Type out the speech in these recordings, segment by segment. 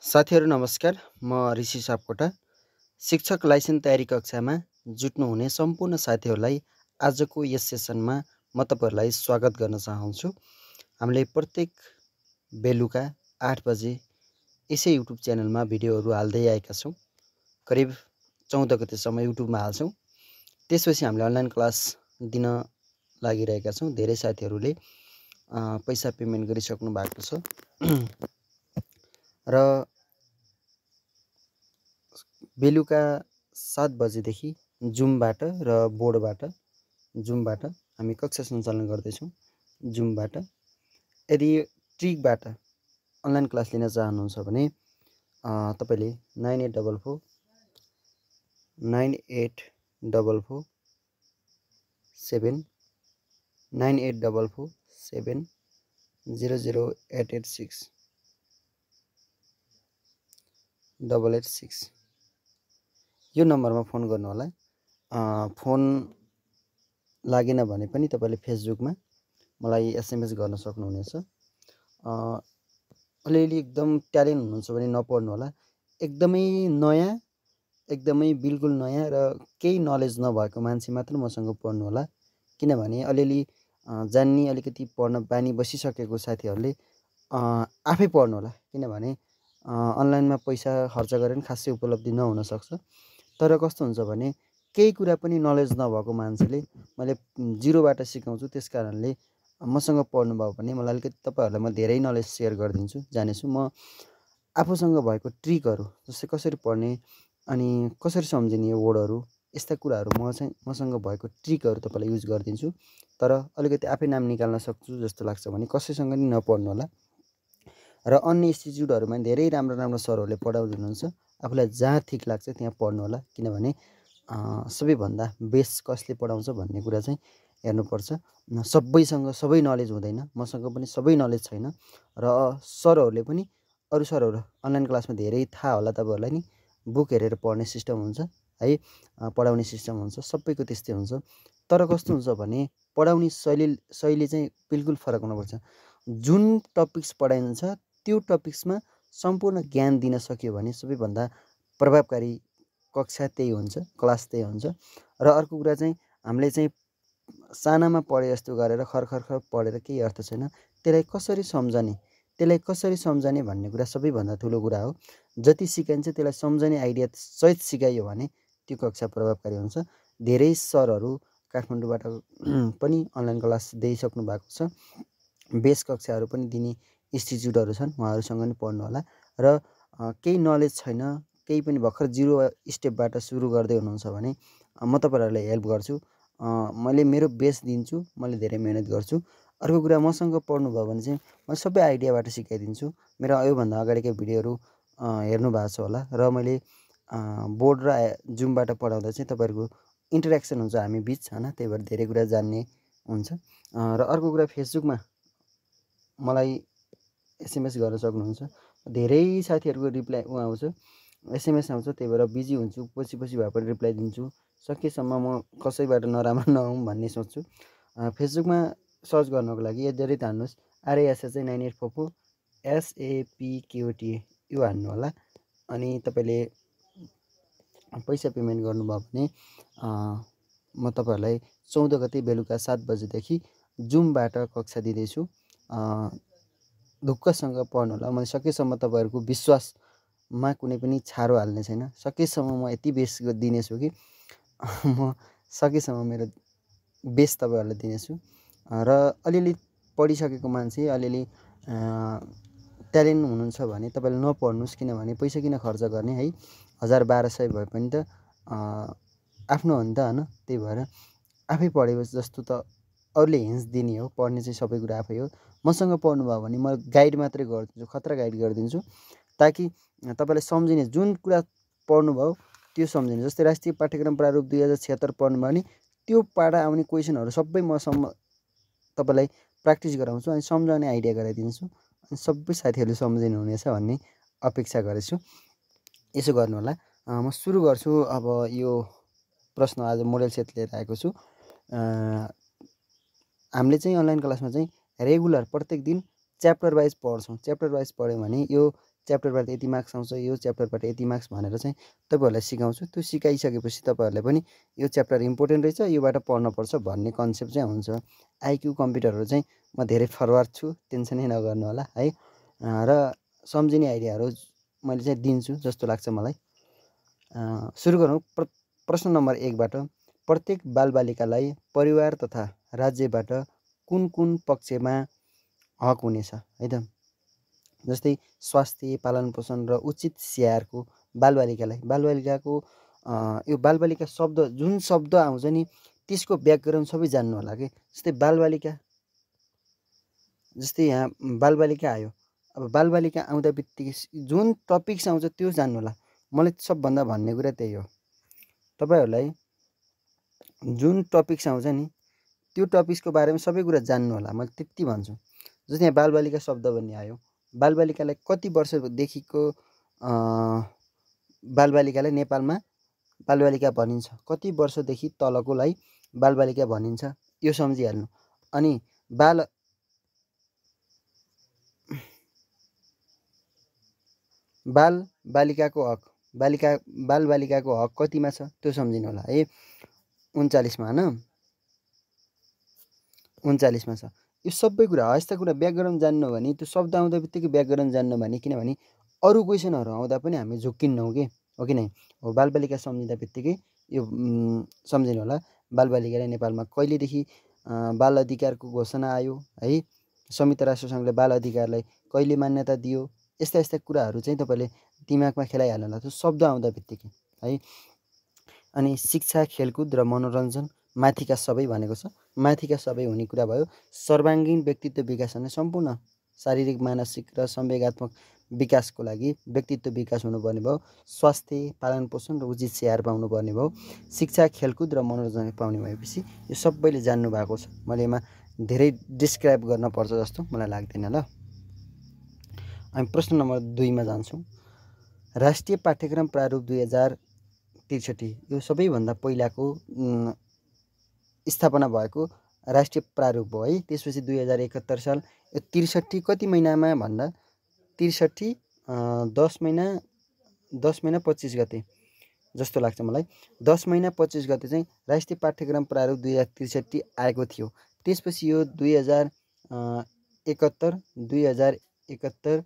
साथीहरू नमस्कार, म ऋषि सापकोटा। शिक्षक लाइसेन्स तयारी कक्षामा जुट्नुहुने सम्पूर्ण साथीहरूलाई आजको यस सेसनमा म तपाईँहरूलाई स्वागत गर्न चाहन्छु। हामीले प्रत्येक बेलुका 8 बजे यसै युट्युब च्यानलमा भिडियोहरू हाल्दै आएका छौँ। करिब 14 गतेसम्म युट्युबमा हाल्छौँ। त्यसपछि हामीले अनलाइन क्लास दिन लागिरहेका छौँ। धेरै साथीहरूले पैसा पेमेन्ट गरिसक्नु भएको छ र बेलुका 7 बजेदेखि जुमबाट र जुमबाट हामी कक्षा सञ्चालन गर्दैछौँ। जुमबाट यदि ट्रिकबाट अनलाइन क्लास लिन चाहनुहुन्छ भने तपाईँले 9844 7 00886 886 यो नम्बरमा फोन गर्नु होला। फोन लागेन भने पनि तपाईँले फेसबुकमा मलाई एसएमएस गर्न सक्नुहुनेछ। अलिअलि एकदम ट्यालेन्ट हुनुहुन्छ भने नपढ्नु होला। एकदमै बिल्कुल नयाँ र केही नलेज नभएको मान्छे मात्र मसँग पढ्नु होला। किनभने अलिअलि जान्ने अलिकति पढ्न बानी बसिसकेको साथीहरूले आफै पढ्नु होला। किनभने अनलाइनमा पैसा खर्च गरेर पनि खासै उपलब्धि नहुन सक्छ। तर कस्तो हुन्छ भने केही कुरा पनि नलेज नभएको मान्छेले मैले जिरोबाट सिकाउँछु। त्यस कारणले मसँग पढ्नुभयो भने मलाई अलिकति तपाईँहरूलाई म धेरै नलेज सेयर गरिदिन्छु, जानेछु। म आफूसँग भएको ट्रिकहरू जस्तै कसरी पढ्ने अनि कसरी सम्झिने यो वर्डहरू, यस्ता कुराहरू मसँग भएको ट्रिकहरू तपाईँलाई युज गरिदिन्छु। तर अलिकति आफै नाम निकाल्न सक्छु जस्तो लाग्छ भने कसैसँग नि नपढ्नु होला। र अन्य इन्स्टिच्युटहरूमा धेरै राम्रो सरहरूले पढाउँदिनुहुन्छ। आफूलाई जहाँ ठिक लाग्छ त्यहाँ पढ्नु होला। किनभने सबैभन्दा बेस्ट कसले पढाउँछ भन्ने कुरा चाहिँ हेर्नुपर्छ। सबैसँग सबै नलेज हुँदैन, मसँग पनि सबै नलेज छैन। र सरहरूले पनि अरू सरहरू अनलाइन क्लासमा धेरै थाहा होला तपाईँहरूलाई नि, बुक हेरेर पढ्ने सिस्टम हुन्छ है, पढाउने सिस्टम हुन्छ, सबैको त्यस्तै हुन्छ। तर कस्तो हुन्छ भने पढाउने शैली चाहिँ बिल्कुल फरक हुनुपर्छ। जुन टपिक्स पढाइन्छ त्यो टपिक्समा सम्पूर्ण ज्ञान दिन सक्यो भने सबैभन्दा प्रभावकारी कक्षा त्यही हुन्छ, क्लास त्यही हुन्छ। र अर्को कुरा चाहिँ हामीले चाहिँ सानामा पढे जस्तो गरेर खरखर पढेर केही अर्थ छैन। त्यसलाई कसरी सम्झने भन्ने कुरा सबैभन्दा ठुलो कुरा हो। जति सिकाइन्छ त्यसलाई सम्झने आइडिया सहित सिकाइयो भने त्यो कक्षा प्रभावकारी हुन्छ। धेरै सरहरू काठमाडौँबाट पनि अनलाइन क्लास दिइसक्नु भएको छ। बेस कक्षाहरू पनि दिने इन्स्टिच्युटहरू छन्, उहाँहरूसँग नि पढ्नु होला। र केही नलेज छैन, केही पनि भर्खर जिरो स्टेपबाट सुरु गर्दै हुनुहुन्छ भने म तपाईँहरूलाई हेल्प गर्छु। मैले मेरो बेस्ट दिन्छु, मैले धेरै मेहनत गर्छु। अर्को कुरा मसँग पढ्नुभयो भने चाहिँ म सबै आइडियाबाट सिकाइदिन्छु। मेरो योभन्दा अगाडिकै भिडियोहरू हेर्नु भएको छ होला। र मैले बोर्ड र जुमबाट पढाउँदा चाहिँ तपाईँहरूको इन्टरेक्सन हुन्छ हामी बिच होइन, त्यही भएर धेरै कुरा जान्ने हुन्छ। र अर्को कुरा फेसबुकमा मलाई एसएमएस गर्न सक्नुहुन्छ। धेरै साथीहरूको रिप्लाई आउँछ, एसएमएस आउँछ, त्यही भएर बिजी हुन्छु। पछि भए पनि रिप्लाई दिन्छु। सकेसम्म म कसैबाट नराम्रो नहुँ भन्ने सोच्छु। फेसबुकमा सर्च गर्नको लागि यदि हान्नुहोस् RASH 9844 SAPKOTA यो हान्नु होला। अनि तपाईँले पैसा पेमेन्ट गर्नुभयो भने म तपाईँहरूलाई 14 गते बेलुका 7 बजेदेखि जुमबाट कक्षा दिँदैछु। ढुक्कसँग पढ्नु होला। मैले सकेसम्म तपाईँहरूको विश्वासमा कुनै पनि छारो हाल्ने छैन। सकेसम्म म यति बेस्ट दिनेछु कि म सकेसम्म मेरो बेस्ट तपाईँहरूलाई दिनेछु। र अलिअलि पढिसकेको मान्छे, अलिअलि ट्यालेन्ट हुनुहुन्छ भने तपाईँले नपढ्नुहोस्। किनभने पैसा किन खर्च गर्ने है, 1000-1200 भए पनि त आफ्नो हो नि त होइन। त्यही भएर आफै पढेपछि जस्तो त अरूले हिन्ट्स दिने हो, पढ्ने चाहिँ सबै कुरा आफै हो। मसँग पढ्नुभयो भने म गाइड मात्रै गरिदिन्छु, खतरा गाइड गरिदिन्छु, ताकि तपाईँलाई सम्झिने जुन कुरा पढ्नुभयो त्यो सम्झिने। जस्तै राष्ट्रिय पाठ्यक्रम प्रारूप 2076 पढ्नुभयो भने त्यो पाडा आउने क्वेसनहरू सबै मसम्म तपाईँलाई प्र्याक्टिस गराउँछु अनि सम्झाउने आइडिया गराइदिन्छु। अनि सबै साथीहरूले सम्झिनु हुनेछ भन्ने अपेक्षा गरेछु। यसो गर्नु होला। म सुरु गर्छु अब। यो प्रश्न आज मोडेल सेट लिएर आएको छु। हामीले चाहिँ अनलाइन क्लासमा चाहिँ रेगुलर प्रत्येक दिन च्याप्टर वाइज पढ्छौँ। च्याप्टर वाइज पढ्यो भने यो च्याप्टरबाट यति मार्क्स आउँछ, यो च्याप्टरबाट यति मार्क्स भनेर चाहिँ तपाईँहरूलाई सिकाउँछु। त्यो सिकाइसकेपछि तपाईँहरूले पनि यो च्याप्टर इम्पोर्टेन्ट रहेछ, योबाट पढ्नुपर्छ भन्ने कन्सेप्ट चाहिँ हुन्छ। आइक्यू कम्प्युटरहरू चाहिँ म धेरै फरवार्ड छु, टेन्सनै नगर्नु होला है। र सम्झिने आइडियाहरू मैले चाहिँ दिन्छु जस्तो लाग्छ मलाई। सुरु गरौँ प्रश्न नम्बर 1बाट। प्रत्येक बालबालिकालाई परिवार तथा राज्यबाट कुन कुन पक्षमा हक हुनेछ है त। जस्तै स्वास्थ्य, पालन पोषण र उचित स्याहारको बालबालिकाको यो बालबालिका शब्द जुन शब्द आउँछ नि त्यसको व्याकरण सबै जान्नु होला कि। जस्तै बालबालिका, जस्तै यहाँ बालबालिका आयो, अब बालबालिका आउँदा बित्तिकै जुन टपिक्स आउँछ त्यो जान्नु होला। मलाई सबभन्दा भन्ने कुरा त्यही हो, तपाईँहरूलाई जुन टपिक्स आउँछ नि त्यो टपिक्सको बारेमा सबै कुरा जान्नु होला, मैले त्यति भन्छु। जस्तै यहाँ बालबालिका शब्द भन्ने आयो, बालबालिकालाई कति वर्षदेखिको बालबालिकालाई नेपालमा बालबालिका भनिन्छ, कति वर्षदेखि तलकोलाई बालबालिका भनिन्छ, यो सम्झिहाल्नु। अनि बालबालिकाको हक, बालबालिकाको हक कतिमा छ त्यो सम्झिनु होला है। 39मा होइन, 39मा छ। यो सबै कुरा यस्ता कुरा व्याकरण जान्नु भने, त्यो शब्द आउँदा बित्तिकै व्याकरण जान्नु भने, किनभने अरू क्वेसनहरू आउँदा पनि हामी झुक्किन्नौँ कि, हो कि नै। हो बालबालिका सम्झिँदा बित्तिकै यो सम्झिनु होला, बालबालिकालाई नेपालमा कहिलेदेखि बाल अधिकारको घोषणा आयो है, संयुक्त राष्ट्रसङ्घले बाल अधिकारलाई कहिले मान्यता दियो, यस्ता यस्ता कुराहरू चाहिँ तपाईँले दिमागमा खेलाइहाल्नु होला त्यो शब्द आउँदा बित्तिकै है। अनि शिक्षा, खेलकुद र मनोरञ्जन माथिका सबै भनेको छ, माथिका सबै हुने कुरा भयो। सर्वाङ्गीण व्यक्तित्व विकास भने सम्पूर्ण शारीरिक, मानसिक र संवेगात्मक विकासको लागि व्यक्तित्व विकास हुनुपर्ने भयो। स्वास्थ्य, पालन पोषण र उचित स्याहार पाउनुपर्ने भयो। शिक्षा, खेलकुद र मनोरञ्जन पाउने भएपछि यो सबैले जान्नु भएको छ। मैले यसमा धेरै डिस्क्राइब गर्न पर्छ जस्तो मलाई लाग्दैन ल। हामी प्रश्न नम्बर 2मा जान्छौँ। राष्ट्रिय पाठ्यक्रम प्रारूप 2063 यो सबैभन्दा पहिलाको स्थापना भएको राष्ट्रिय प्रारूप हो है। त्यसपछि 2071 साल यो 63 कति महिनामा भन्दा 63 10 महिना 25 गते जस्तो लाग्छ मलाई। 10 महिना 25 गते चाहिँ राष्ट्रिय पाठ्यक्रम प्रारूप 2063 आएको थियो। त्यसपछि यो 2071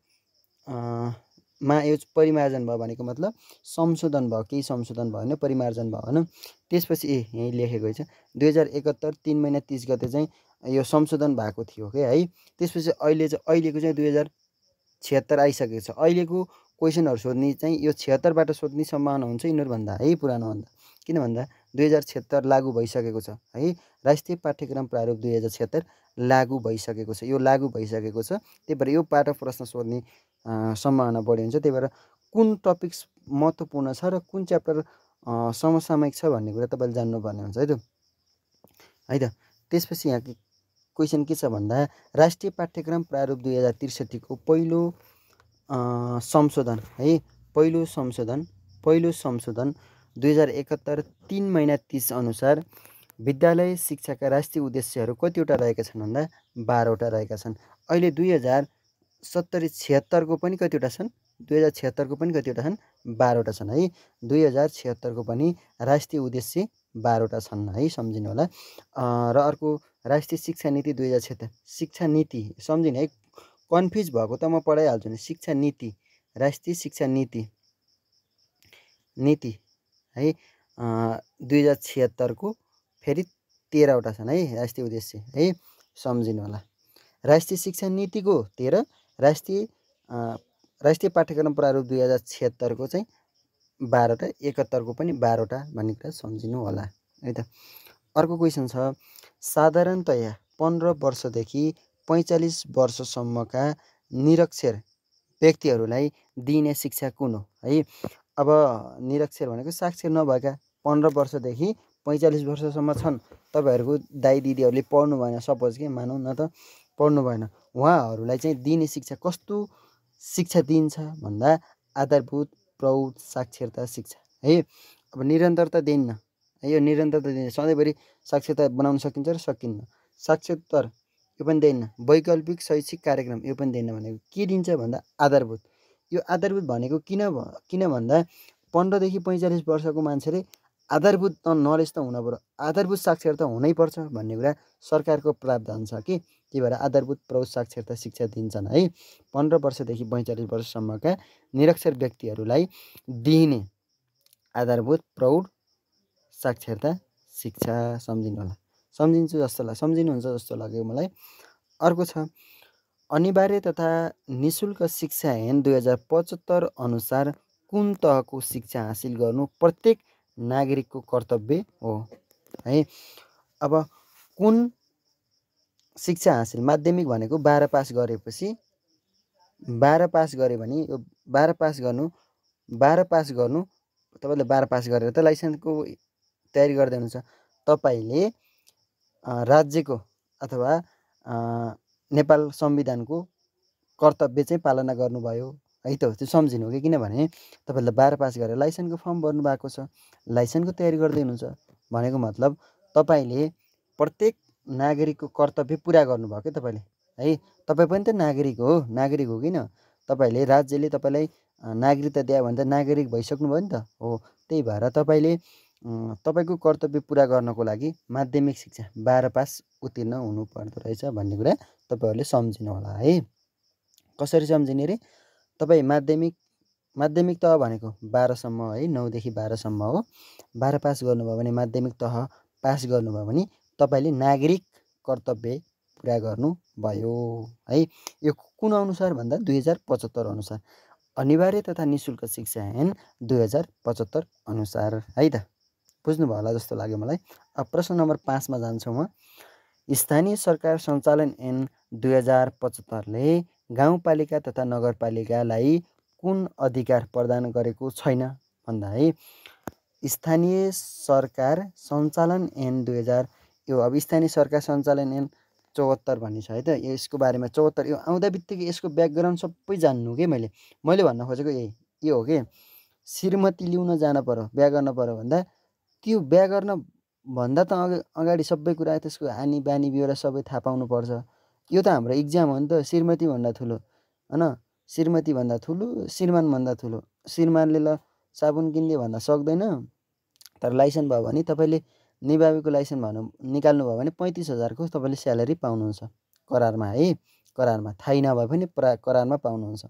मा यो परिमार्जन भयो, भनेको मतलब संशोधन भयो, केही संशोधन भयो होइन, परिमार्जन भयो होइन। त्यसपछि यहीँ लेखेको छ 2071 3 महिना 30 गते चाहिँ यो संशोधन भएको थियो कि है। त्यसपछि अहिलेको चाहिँ 2076 आइसकेको छ। अहिलेको क्वेसनहरू सोध्ने चाहिँ यो 76बाट सोध्ने सम्भावना हुन्छ यिनीहरूभन्दा है, पुरानोभन्दा। किन भन्दा 2076 लागू भइसकेको छ है। राष्ट्रिय पाठ्यक्रम प्रारूप 2076 लागू भइसकेको छ, यो लागू भइसकेको छ। त्यही भएर यो पाठ प्रश्न सोध्ने सम्भावना बढी हुन्छ। त्यही भएर कुन टपिक्स महत्त्वपूर्ण छ र कुन च्याप्टर समसामयिक छ भन्ने कुरा तपाईँले जान्नुपर्ने हुन्छ है त। त्यसपछि यहाँ क्वेसन के छ भन्दा राष्ट्रिय पाठ्यक्रम प्रारूप 2063 को पहिलो संशोधन है, पहिलो संशोधन 2071 3 महिना 30 अनुसार विद्यालय शिक्षाका राष्ट्रिय उद्देश्यहरू कतिवटा रहेका छन् भन्दा 12वटा रहेका छन्। अहिले 2076 को पनि कतिवटा छन्, 2076 को पनि कतिवटा छन्, 12वटा छन् है। 2076 को पनि राष्ट्रिय उद्देश्य 12वटा छन् है, सम्झिनु होला। र अर्को राष्ट्रिय शिक्षा नीति 2076, शिक्षा नीति सम्झिनु है, कन्फ्युज भएको त म पढाइहाल्छु नि। शिक्षा नीति, राष्ट्रिय शिक्षा नीति है 2076 को फेरि 13वटा छन् है राष्ट्रिय उद्देश्य है, सम्झिनु होला। राष्ट्रिय शिक्षा नीतिको 13, राष्ट्रिय पाठ्यक्रम प्रारूप 2076 को चाहिँ 12वटा, 71 को पनि 12वटा भन्ने कुरा सम्झिनु होला है त। अर्को क्वेसन छ, साधारणतया 15 वर्षदेखि 45 वर्षसम्मका निरक्षर व्यक्तिहरूलाई दिइने शिक्षा कुन हो है। अब निरक्षर भनेको साक्षर नभएका 15 वर्षदेखि 45 वर्षसम्म छन्। तपाईँहरूको दाइ दिदीहरूले पढ्नु भएन, सपोज के मानौँ न त पढ्नु भएन, उहाँहरूलाई चाहिँ दिने शिक्षा कस्तो शिक्षा दिन्छ भन्दा आधारभूत प्रौढ साक्षरता शिक्षा है। अब निरन्तरता दिन्न है, यो निरन्तरता दिन्छ, सधैँभरि साक्षरता बनाउन सकिन्छ र सकिन्न। साक्षरोत्तर यो पनि दिन्न, वैकल्पिक शैक्षिक कार्यक्रम यो पनि दिन्न। भनेको के दिन्छ भन्दा आधारभूत, यो आधारभूत भनेको किन भन्दा 15 देखि 45 वर्षको मान्छेले आधारभूत नलेज त हुन पर्यो, आधारभूत साक्षरता हुनैपर्छ भन्ने कुरा सरकारको प्रावधान छ कि त्यही भएर आधारभूत प्रौढ साक्षरता शिक्षा दिन्छन् है। 15 वर्षदेखि 45 वर्षसम्मका निरक्षर व्यक्तिहरूलाई दिइने आधारभूत प्रौढ साक्षरता शिक्षा सम्झिनु होला, सम्झिनुहुन्छ जस्तो लाग्यो मलाई। अर्को छ अनिवार्य तथा निशुल्क शिक्षा ऐन 2075 अनुसार कुन तहको शिक्षा हासिल गर्नु प्रत्येक नागरिकको कर्तव्य हो है। अब कुन शिक्षा हासिल, माध्यमिक भनेको 12 पास गरेपछि 12 पास गऱ्यो भने यो 12 पास गर्नु तपाईँले 12 पास गरेर त लाइसेन्सको तयारी गर्दै हुनुहुन्छ। तपाईँले राज्यको अथवा नेपाल संविधानको कर्तव्य चाहिँ पालना गर्नुभयो है त, त्यो सम्झिनु हो कि। किनभने तपाईँले 12 पास गरेर लाइसेन्सको फर्म भर्नु भएको छ, लाइसेन्सको तयारी गर्दै हुनुहुन्छ भनेको मतलब तपाईँले प्रत्येक नागरिकको कर्तव्य पुरा गर्नुभयो कि तपाईँले है। तपाईँ पनि त नागरिक हो किन, तपाईँले राज्यले तपाईँलाई नागरिकता दियो भने त नागरिक भइसक्नुभयो नि त हो। त्यही भएर तपाईँले तपाईँको कर्तव्य पुरा गर्नको लागि माध्यमिक शिक्षा 12 पास उत्तीर्ण हुनु पर्दो रहेछ भन्ने कुरा तपाईँहरूले सम्झिनु होला है। कसरी सम्झिने रे, तपाईँ माध्यमिक तह भनेको 12 सम्म है, 9 देखि 12 सम्म हो। 12 पास गर्नुभयो भने माध्यमिक तह पास गर्नुभयो भने तपाईँले नागरिक कर्तव्य पुरा गर्नुभयो है। यो कुन अनुसार भन्दा 2075 अनुसार, अनिवार्य तथा निशुल्क शिक्षा ऐन 2075 अनुसार है त। बुझ्नुभयो होला जस्तो लाग्यो मलाई। अब प्रश्न नम्बर 5 मा जान्छु म। स्थानीय सरकार सञ्चालन ऐन 2075ले गाउँपालिका तथा नगरपालिकालाई कुन अधिकार प्रदान गरेको छैन भन्दा है। स्थानीय सरकार सञ्चालन ऐन 2000, यो अब स्थानीय सरकार सञ्चालन ऐन 74 भन्ने छ है त। यसको बारेमा 74 यो आउँदा बित्तिकै यसको ब्याकग्राउन्ड सबै जान्नु के मैले भन्न खोजेको यो हो कि श्रीमती लिउन जान पर्यो, बिहा गर्न पर्यो भन्दा त्यो बिहा गर्न भन्दा त अगाडि सबै कुरा त्यसको हानि बानी बेहोरा सबै थाहा पाउनुपर्छ। यो त हाम्रो इक्जाम हो नि त। श्रीमती भन्दा ठुलो होइन, श्रीमती भन्दा ठुलो, श्रीमान भन्दा ठुलो। श्रीमानले ल साबुन किनिदियो भन्दा सक्दैन, तर लाइसेन्स भयो भने तपाईँले निभावीको लाइसेन्स निकाल्नु भयो भने 35,000को तपाईँले स्यालेरी पाउनुहुन्छ करारमा है। करारमा थाहै नभए पनि करारमा पाउनुहुन्छ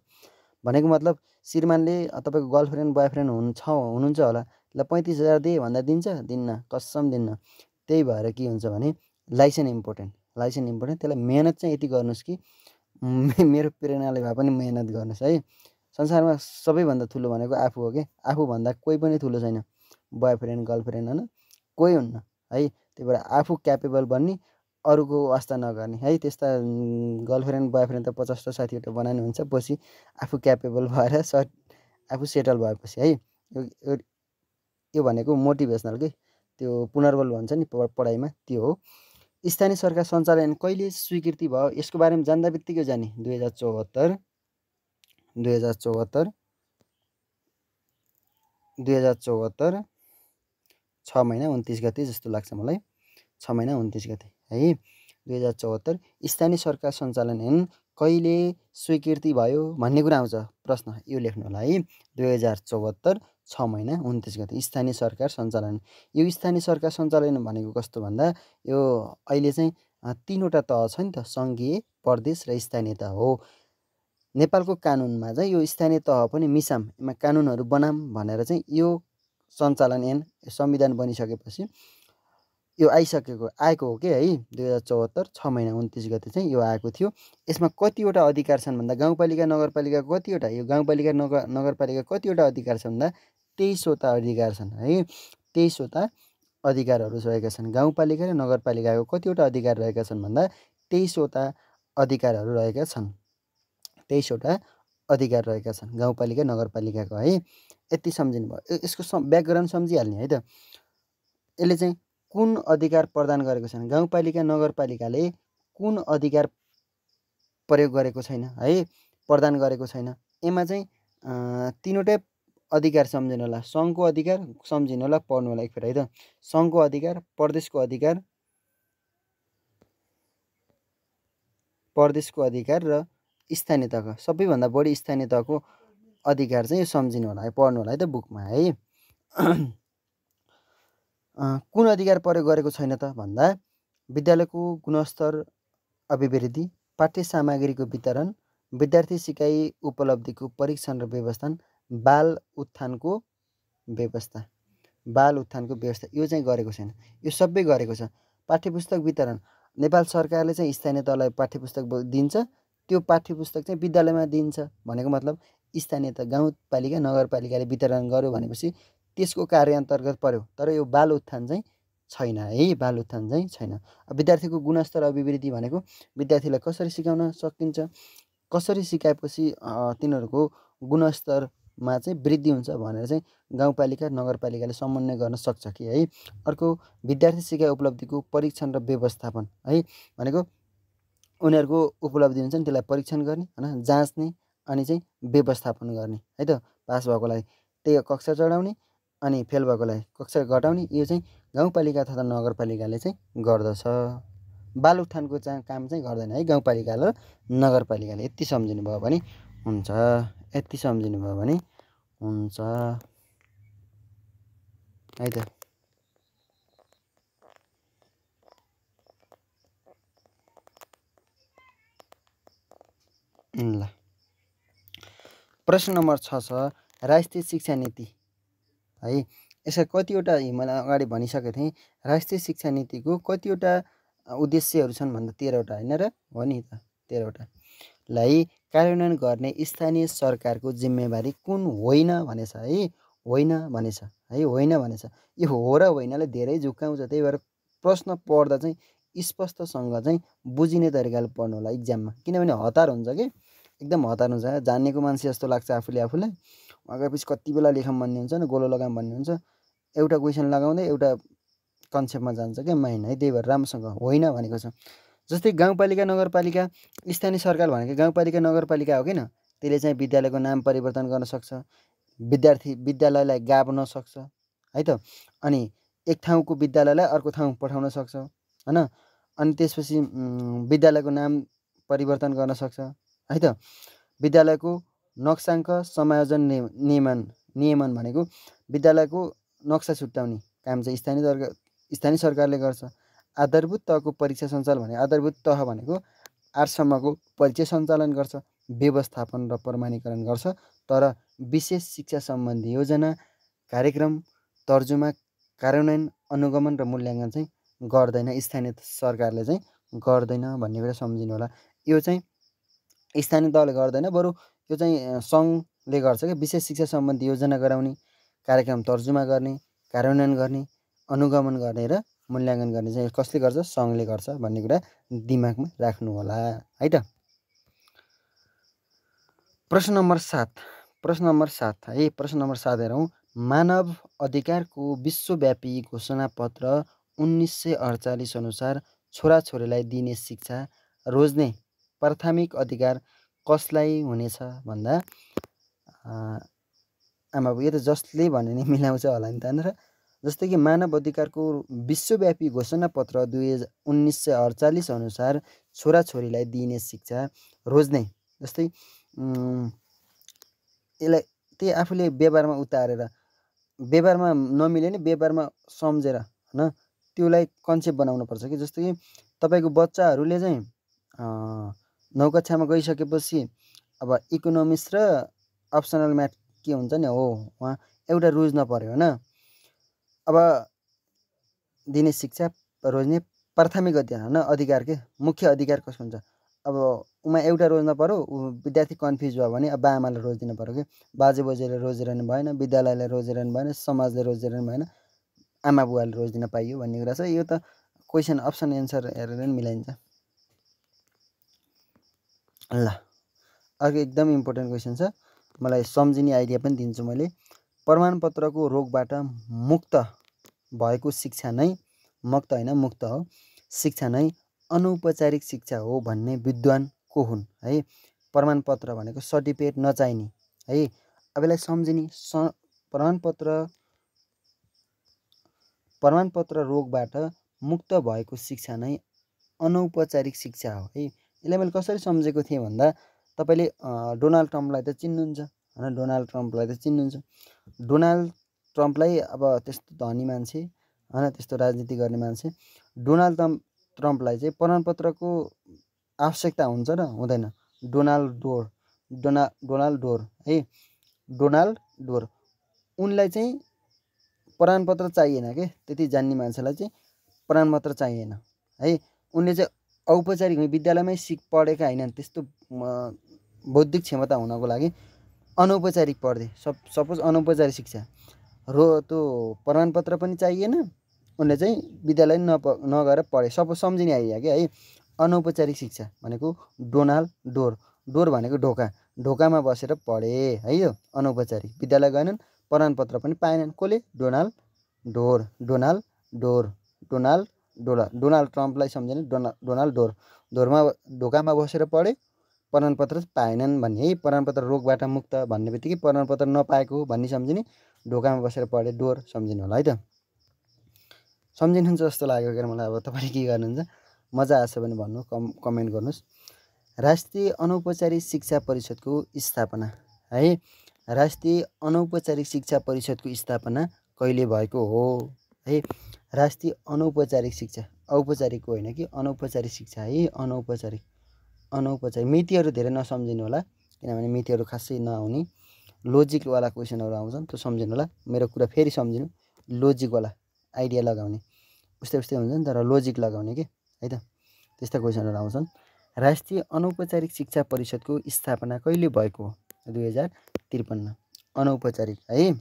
भनेको मतलब श्रीमानले तपाईँको गर्लफ्रेन्ड बोयफ्रेन्ड हुनुहुन्छ होला, ल 35,000 दिए भन्दा दिन्छ, दिन्न, कसम दिन्न। त्यही भएर के हुन्छ भने लाइसेन्स इम्पोर्टेन्ट, त्यसलाई मेहनत चाहिँ यति गर्नुहोस् कि मेरो प्रेरणाले भए पनि मेहनत गर्नुहोस् है। संसारमा सबैभन्दा ठुलो भनेको आफू हो कि, आफूभन्दा कोही पनि ठुलो छैन, बोयफ्रेन्ड गर्लफ्रेन्ड होइन, कोही हुन्न है। त्यही भएर आफू क्यापेबल बन्ने, अरूको वास्ता नगर्ने है। त्यस्ता गर्लफ्रेन्ड बोयफ्रेन्ड त 50 60वटा बनाउने हुन्छ, पछि आफू क्यापेबल भएर आफू सेटल भएपछि है। यो भनेको मोटिभेसनल के, त्यो पुनर्बल भन्छ नि पढाइमा, त्यो हो। स्थानीय सरकार सञ्चालन कहिले स्वीकृति भयो यसको बारेमा जान्दा बित्तिकै जाने 2074 6 महिना 29 गते जस्तो लाग्छ मलाई, 6 महिना 29 गते है। 2074 स्थानीय सरकार सञ्चालन ऐन कहिले स्वीकृति भयो भन्ने कुरा आउँछ प्रश्न, यो लेख्नु होला है। 2074 6 महिना 29 गते स्थानीय सरकार सञ्चालन। यो स्थानीय सरकार सञ्चालन भनेको कस्तो भन्दा यो अहिले चाहिँ 3वटा तह छ नि त, सङ्घीय, प्रदेश र स्थानीय तह हो। नेपालको कानुनमा चाहिँ यो स्थानीय तह पनि मिसाम, यसमा कानुनहरू बनाम भनेर चाहिँ यो सञ्चालन ऐन संविधान बनिसकेपछि यो आएको हो कि है। 2074 6 महिना 29 गते चाहिँ यो आएको थियो। यसमा कतिवटा अधिकार छन् भन्दा गाउँपालिका नगरपालिका कतिवटा, यो गाउँपालिका नगरपालिका कतिवटा अधिकार छन् भन्दा 23वटा अधिकार छन् है। 23वटा अधिकारहरू रहेका छन्। गाउँपालिका र नगरपालिकाको कतिवटा अधिकार रहेका छन् भन्दा 23वटा अधिकारहरू रहेका छन्। 23वटा अधिकार रहेका छन् गाउँपालिका नगरपालिकाको है। यति सम्झिनु भयो, यसको ब्याकग्राउन्ड सम्झिहाल्ने है त। यसले चाहिँ कुन अधिकार प्रदान गरेको छैन, गाउँपालिका नगरपालिकाले कुन अधिकार प्रयोग गरेको छैन है, प्रदान गरेको छैन। यसमा चाहिँ 3वटै अधिकार सम्झिनु होला। सङ्घको अधिकार सम्झिनु होला, पढ्नु होला एकखेर है त। सङ्घको अधिकार, प्रदेशको अधिकार र स्थानीय तहको, सबैभन्दा बढी स्थानीय तहको अधिकार चाहिँ सम्झिनु होला है, पढ्नु होला है त बुकमा है। कुन अधिकार प्रयोग गरेको छैन त भन्दा विद्यालयको गुणस्तर अभिवृद्धि, पाठ्य सामग्रीको वितरण, विद्यार्थी सिकाइ उपलब्धिको परीक्षण र व्यवस्थापन, बाल उत्थानको व्यवस्था यो चाहिँ गरेको छैन। यो सबै गरेको छ। पाठ्यपुस्तक वितरण, नेपाल सरकारले चाहिँ स्थानीय तहलाई पाठ्यपुस्तक दिन्छ, त्यो पाठ्यपुस्तक चाहिँ विद्यालयमा दिन्छ भनेको मतलब स्थानीय तह गाउँपालिका नगरपालिकाले वितरण गर्यो भनेपछि त्यसको कार्य अन्तर्गत पर्यो। तर यो बाल उत्थान चाहिँ छैन है, बाल उत्थान चाहिँ छैन। विद्यार्थीको गुणस्तर अभिवृद्धि भनेको विद्यार्थीलाई कसरी सिकाउन सकिन्छ, कसरी सिकाएपछि तिनीहरूको गुणस्तरमा चाहिँ वृद्धि हुन्छ भनेर चाहिँ गाउँपालिका नगरपालिकाले समन्वय गर्न सक्छ कि है। अर्को विद्यार्थी सिकाइ उपलब्धिको परीक्षण र व्यवस्थापन है, भनेको उनीहरूको उपलब्धि हुन्छ नि त्यसलाई परीक्षण गर्ने होइन, जाँच्ने अनि चाहिँ व्यवस्थापन गर्ने है त। पास भएकोलाई त्यही कक्षा चढाउने अनि फेल भएकोलाई कक्षा घटाउने, यो चाहिँ गाउँपालिका तथा नगरपालिकाले चाहिँ गर्दछ। बाल उत्थानको चाहिँ काम चाहिँ गर्दैन है गाउँपालिका र नगरपालिकाले। यति सम्झिनु भयो भने हुन्छ, यति सम्झिनु भयो भने हुन्छ है त। ल प्रश्न नम्बर 6 छ राष्ट्रिय शिक्षा नीति है। यसका कतिवटा मैले अगाडि भनिसकेको थिएँ। राष्ट्रिय शिक्षा नीतिको कतिवटा उद्देश्यहरू छन् भन्दा 13वटा होइन र, हो नि त 13वटा लाई कार्यान्वयन गर्ने स्थानीय सरकारको जिम्मेवारी कुन होइन भनेछ है, होइन भनेछ है, होइन भनेछ। यो हो र होइनले धेरै झुक्काउँछ, त्यही भएर प्रश्न पढ्दा चाहिँ स्पष्टसँग चाहिँ बुझिने तरिकाले पढ्नु होला इक्जाममा, किनभने हतार हुन्छ कि एकदम हतार हुन्छ। जानेको मान्छे जस्तो लाग्छ आफूलाई गएपछि कति बेला लेखम भन्ने हुन्छ नि, गोलो लगाम भन्ने हुन्छ, एउटा क्वेसन लगाउँदै एउटा कन्सेप्टमा जान्छ क्या माइन्ड है। त्यही भएर राम्रोसँग होइन भनेको छ। जस्तै गाउँपालिका नगरपालिका, स्थानीय सरकार भनेको गाउँपालिका नगरपालिका हो किन, त्यसले चाहिँ विद्यालयको नाम परिवर्तन गर्न सक्छ, विद्यालयलाई गाभ्न सक्छ है त, अनि एक ठाउँको विद्यालयलाई अर्को ठाउँ पठाउन सक्छ होइन, अनि त्यसपछि विद्यालयको नाम परिवर्तन गर्न सक्छ है त। विद्यालयको नक्साङ्क समायोजन नियमन भनेको विद्यालयको नक्सा छुट्याउने काम चाहिँ स्थानीय सरकारले गर्छ। आधारभूत तहको परीक्षा सञ्चालन भने आधारभूत तह भनेको 8सम्मको परीक्षा सञ्चालन गर्छ, व्यवस्थापन र प्रमाणीकरण गर्छ। तर विशेष शिक्षा सम्बन्धी योजना, कार्यक्रम, तर्जुमा, कार्यान्वयन, अनुगमन र मूल्याङ्कन चाहिँ गर्दैन, स्थानीय सरकारले चाहिँ गर्दैन भन्ने कुरा सम्झिनु होला। यो चाहिँ स्थानीय तहले गर्दैन, बरु यो चाहिँ सङ्घले गर्छ क्या। विशेष शिक्षा सम्बन्धी योजना गराउने, कार्यक्रम तर्जुमा गर्ने, कार्यान्वयन गर्ने, अनुगमन गर्ने र मूल्याङ्कन गर्ने चाहिँ कसले गर्छ, सङ्घले गर्छ भन्ने कुरा दिमागमा राख्नु होला है त। प्रश्न नम्बर 7 है। प्रश्न नम्बर 7 हेरौँ। मानव अधिकारको विश्वव्यापी घोषणापत्र 1948 अनुसार छोराछोरीलाई दिने शिक्षा रोज्ने प्राथमिक अधिकार कसलाई हुनेछ भन्दा आमाबु यो त जसले भने नि मिलाउँछ होला नि त र। जस्तै कि मानव अधिकारको विश्वव्यापी घोषणापत्र 1948 अनुसार छोराछोरीलाई दिइने शिक्षा रोज्ने, जस्तै यसलाई त्यही आफूले व्यवहारमा उतारेर, व्यवहारमा नमिले नि व्यवहारमा सम्झेर होइन त्योलाई कन्सेप्ट बनाउनु पर्छ कि। जस्तो कि तपाईँको बच्चाहरूले चाहिँ 9 कक्षामा गइसकेपछि अब इकोनोमिक्स र अप्सनल म्याथ के हुन्छ नि हो उहाँ एउटा रोज्न पर्यो होइन। अब दिने शिक्षा रोज्ने प्राथमिक अधिकार होइन, अधिकार के मुख्य अधिकार कसको हुन्छ। अब उमा एउटा रोज्न पर्यो, विद्यार्थी कन्फ्युज भयो भने अब बाआमाले रोजिदिनु पर्यो कि। बाजे बोजूले रोजेर नि भएन, विद्यालयले रोजेर नि भएन, समाजले रोजेर नि भएन, आमा बुवाले रोजिदिन पाइयो भन्ने कुरा छ। यो त क्वेसन अप्सन एन्सर हेरेर नि मिलाइन्छ। ल अर्को एकदम इम्पोर्टेन्ट क्वेसन छ, मलाई सम्झिने आइडिया पनि दिन्छु मैले। प्रमाणपत्रको रोगबाट मुक्त भएको शिक्षा नै, मुक्त होइन मुक्त हो, शिक्षा नै अनौपचारिक शिक्षा हो भन्ने विद्वान को हुन् है। प्रमाणपत्र भनेको सर्टिफिकेट नचाहिने है। अब यसलाई सम्झिने, प्रमाणपत्र रोगबाट मुक्त भएको शिक्षा नै अनौपचारिक शिक्षा हो है। यसलाई मैले कसरी सम्झेको थिएँ भन्दा तपाईँले डोनाल्ड ट्रम्पलाई त चिन्नुहुन्छ हैन। डोनाल्ड ट्रम्पलाई त चिन्नुहुन्छ। डोनाल्ड ट्रम्पलाई अब त्यस्तो धनी मान्छे हैन, त्यस्तो राजनीति गर्ने मान्छे डोनाल्ड ट्रम्पलाई चाहिँ प्रमाणपत्रको आवश्यकता हुन्छ र हुँदैन? डोनाल्ड डोर है, डोनाल्ड डोर उनलाई चाहिँ प्रमाणपत्र चाहिएन के, त्यति जान्ने मान्छेलाई चाहिँ प्रमाणपत्र चाहिएन है। उनले चाहिँ औपचारिक विद्यालयमै पढेका होइनन्, त्यस्तो बौद्धिक क्षमता हुनको लागि अनौपचारिक पढ्थे। सपोज अनौपचारिक शिक्षा त्यो प्रमाणपत्र पनि चाहिएन, उनले चाहिँ विद्यालय नगएर पढे। सपोज सम्झिने आइया क्या है। अनौपचारिक शिक्षा भनेको डोनाल्ड डोर भनेको ढोकामा बसेर पढे है। यो अनौपचारिक विद्यालय गएनन्, प्रमाणपत्र पनि पाएनन्। कसले? डोनाल्ड ट्रम्पलाई सम्झिने डोनाल्ड ढोकामा बसेर पढे, प्रमाणपत्र पाएनन् भन्ने है। प्रमाणपत्र रोगबाट मुक्त भन्ने बित्तिकै प्रमाणपत्र नपाएको भन्ने सम्झिने, ढोकामा बसेर पढे डोर सम्झिनु होला है त। सम्झिनुहुन्छ जस्तो लाग्यो क्या मलाई। अब तपाईँले के गर्नुहुन्छ? मजा आएछ भने भन्नु, कमेन्ट गर्नुहोस्। राष्ट्रिय अनौपचारिक शिक्षा परिषदको स्थापना है। राष्ट्रिय अनौपचारिक शिक्षा परिषदको स्थापना कहिले भएको हो है? राष्ट्रिय अनौपचारिक शिक्षा, औपचारिकको होइन कि अनौपचारिक शिक्षा है। अनौपचारिक मितिहरू धेरै नसम्झिनु होला, किनभने मितिहरू खासै नआउने, लोजिकवाला क्वेसनहरू आउँछन्, त्यो सम्झिनु होला। मेरो कुरा फेरि सम्झिनु, लोजिकवाला आइडिया लगाउने उस्तै हुन्छ नि, तर लोजिक लगाउने के है त, त्यस्ता क्वेसनहरू आउँछन्। राष्ट्रिय अनौपचारिक शिक्षा परिषदको स्थापना कहिले भएको हो? 2053। अनौपचारिक है।